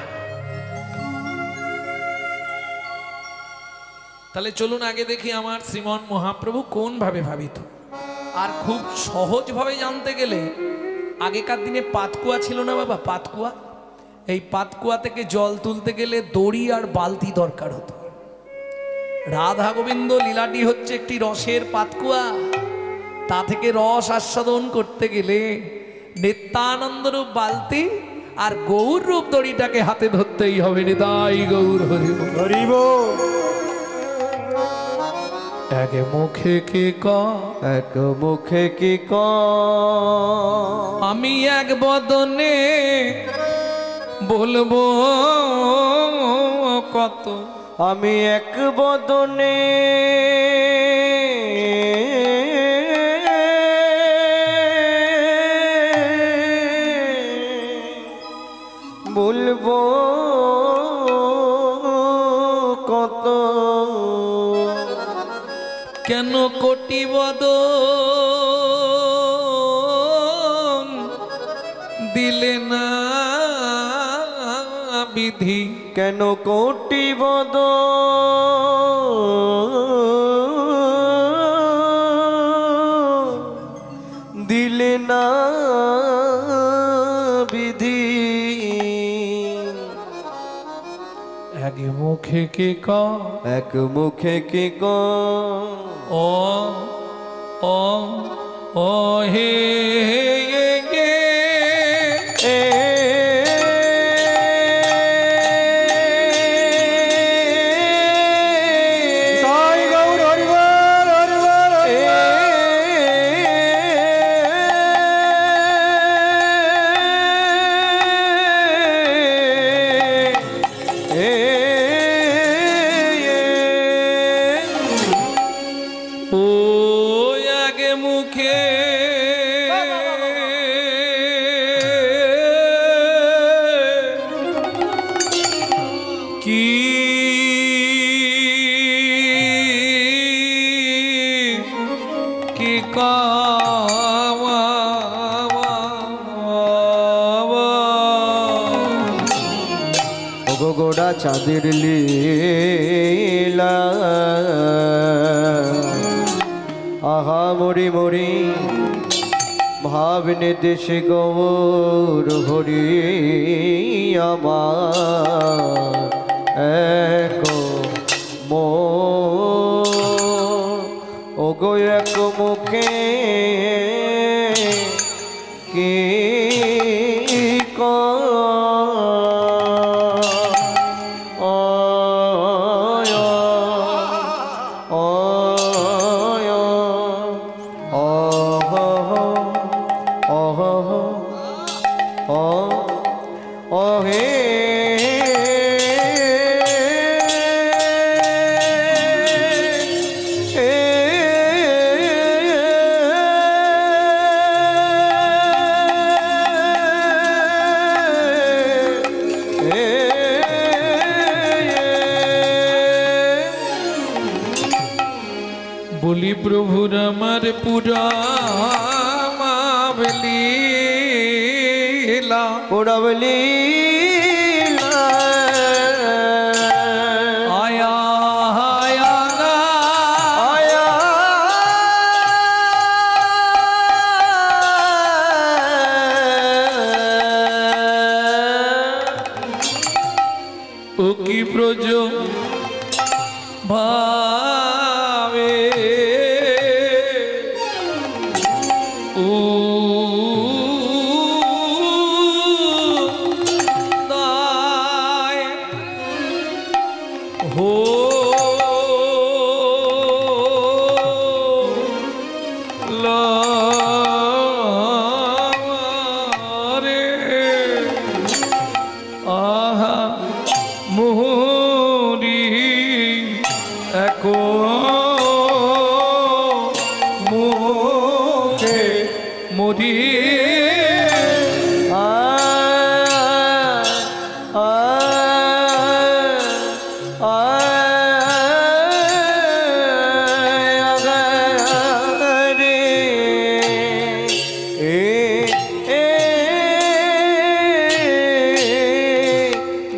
তাহলে চলুন আগে দেখি আমার শ্রীমন মহাপ্রভু কোন ভাবে ভাবিত। আর খুব সহজভাবে জানতে গেলে আগেকার দিনে পাতকুয়া ছিল না বাবা, পাতকুয়া। এই পাতকুয়া থেকে জল তুলতে গেলে দড়ি আর বালতি দরকার হতো। রাধা গোবিন্দ লীলাটি হচ্ছে একটি রসের পাতকুয়া। তা থেকে রস আস্বাদন করতে গেলে নিত্যানন্দ রূপ বালতি আর গৌর রূপ দড়িটাকে হাতে ধরতেই হবে। নিতাই গৌর হরি বল। হরি বল। এক মুখে কি এক মুখে কি আমি এক বদনে বলবো কত, আমি এক বদনে বলবো কত, কেন কোটি বদন দিলে না বিধি, কেন কোটি বদ দিলে না বিধি, এক মুখে কে এক মুখে কি ও ও ও হে গে পিতাই গৌর হরি বল, হরি বল, হরি বল। ও আগে মুখে কি কি কামা ওগো গোড়া চাঁদের লীলা আহা মরি মরি ভাবনে দেশে গৌর হরি আমার এক ওগো এক মুখে কি বলি প্রভুর আমার পুরামাবলীলা পুরাবলি আয়া আয়া গা আয়া ও কি ব্রজ ভাবে ও দায় হো রে আহা মোহরি এক মুখে মরি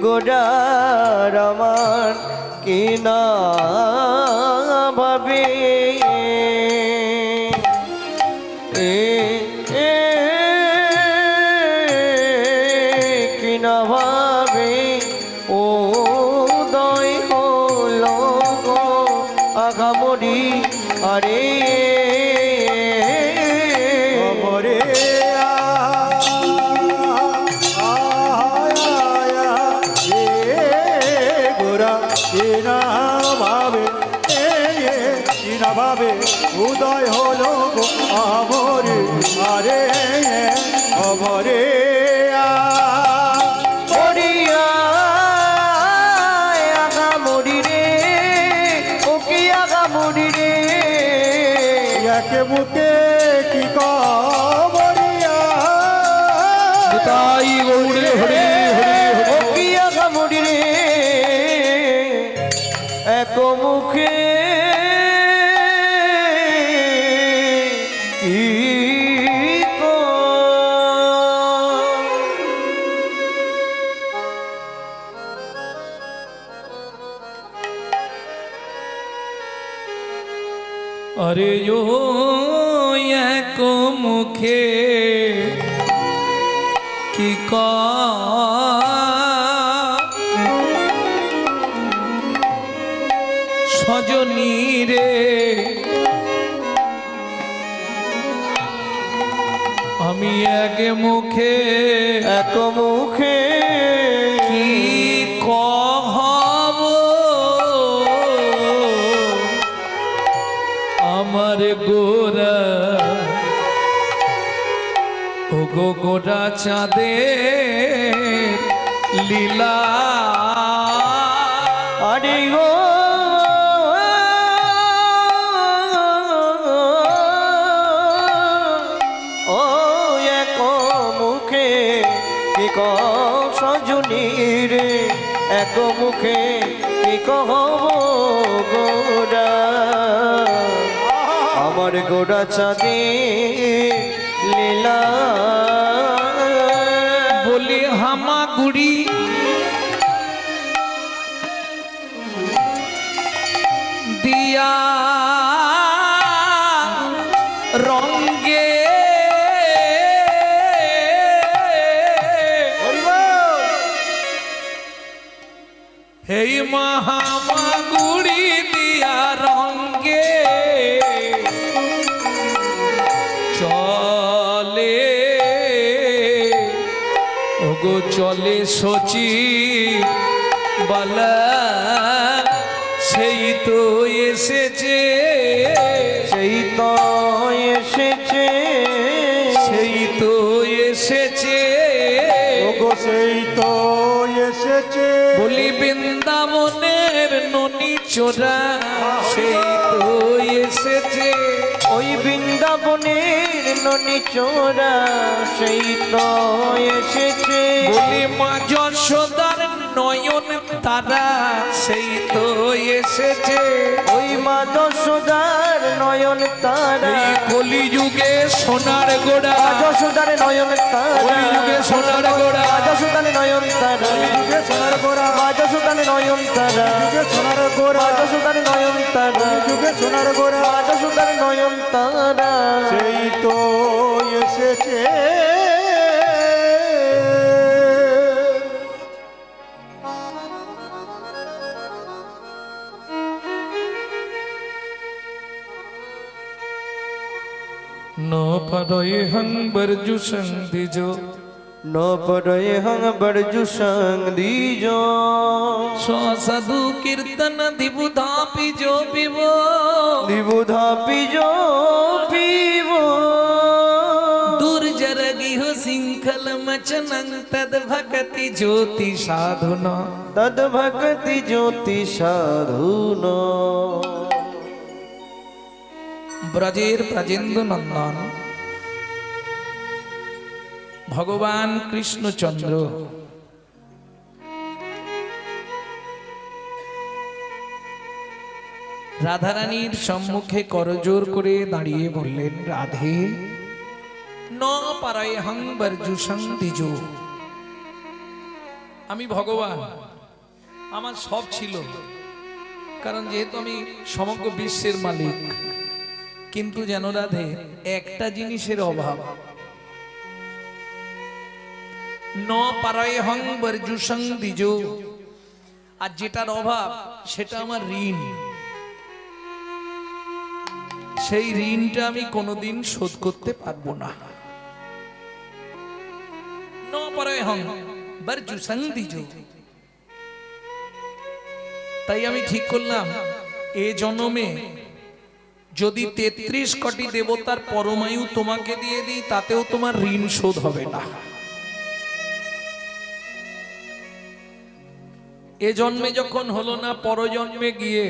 গোড়ার আমার কি না ভাবে কি না ভাবে ও দয় হলো গো আগামরি আরে অমরে গোরা কিনা ভাবে উদয় হলো গো আমরে আরে অমরে একে মুখে কি কবরিয়া তাই গৌড়ে হরে হরে হরে আগামরি রে এক মুখে কি আরে ও এক মুখে কি সজনী রে আমি এক মুখে এক মুখে কি কহব আমার গোরা ও গো গোরা চাঁদের লীলা আরে গো ও এক মুখে কি সজনী রে এক মুখে কি কহব গোরা আমার গোড়া চাঁদে লীলা বলে হামাগুড়ি দিয়া রঙ্গে হেই মহামাগুড়ি দিয়া রঙ্গে চলে ওগো চলে সচি বলা সেই তো এসেছে সেই তো এসেছে সেই তো এসেছে ওগো সেই তো এসেছে বলি বৃন্দাবনের ননি চোরা সেই তো এসেছে ওই বৃন্দাবনের ননি চোরা সেই তো এসেছে বলি মা যশোদার নয়ন তারা সেই তো এসেছে ওই মা যশোদার নয়ন তারা এই কলিযুগে সোনার গোড়া মা যশোদার নয়ন তারা কলিযুগে সোনার গোড়া মা যশোদার নয়ন তারা যুগে সোনার গোড়া মা যশোদার নয়ন তারা যুগে সোনার গোড়া মা যশোদার নয়ন তারা যুগে সোনার গোড়া মা যশোদার নয়ন তারা সেই তো এসেছে नो परोए हंग बरजु संदिजो न पड़े हंग बरजु संग दीजो सो साधु कीर्तन दिबुधा पिजो पिबो दिबुधा पिजो पीवो दूर जरगी हो सिंखल मचनं तद भक्ति ज्योति साधुना तद भक्ति ज्योति साधुनो ब्रजेर ब्रजेंद्र नंदन भगवान कृष्णचंद्र রাধারানীর সম্মুখে করজোর করে দাঁড়িয়ে বললেন রাধে ন পারায় হং বরজু সন্দিজু আমি ভগবান আমার সব ছিল কারণ যেহেতু আমি সমগ্র বিশ্বের মালিক কিন্তু যেন রাধে একটা জিনিসের অভাব ন পারায় হং বরজু সন্দিজু আর যেটার অভাব সেটা আমার ঋণ সেই ঋণটা আমি কোনোদিন শোধ করতে পারবো না ন পারায় হং বরজু সন্দিজু তাই আমি ঠিক করলাম এ জন্মে যদি ৩৩ কোটি দেবতার পরমায়ু তোমাকে দিয়ে দিই তাতেও তোমার ঋণ শোধ হবে না এ জন্মে যখন হলো না পরজন্মে গিয়ে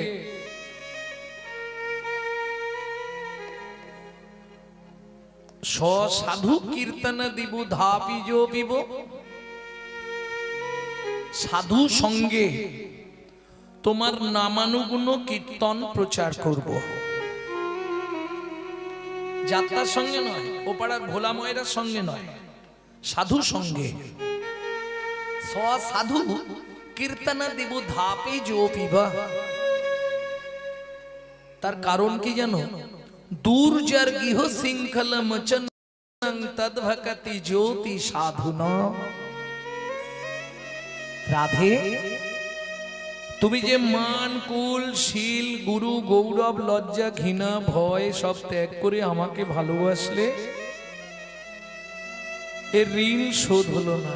সাধু কীর্তন দিবু ধাপিজো পিব সাধু সঙ্গে তোমার নামানুগুণ কীর্তন প্রচার করব যাত্রার সঙ্গে নয় ও পাড়ার ভোলা ময়রার সঙ্গে নয় সাধু সঙ্গে সাধু কীর্তন দিব ধাপে জো পিবা তার কারণ কি জানো দূর যার গৃহ শৃঙ্খল মচন তদ ভক্তি জ্যোতি সাধুনা রাধে তুমি যে মান কুল শীল গুরু গৌরব লজ্জা ঘৃণা ভয় সব ত্যাগ করে আমাকে ভালোবাসলে এর ঋণ শোধ হলো না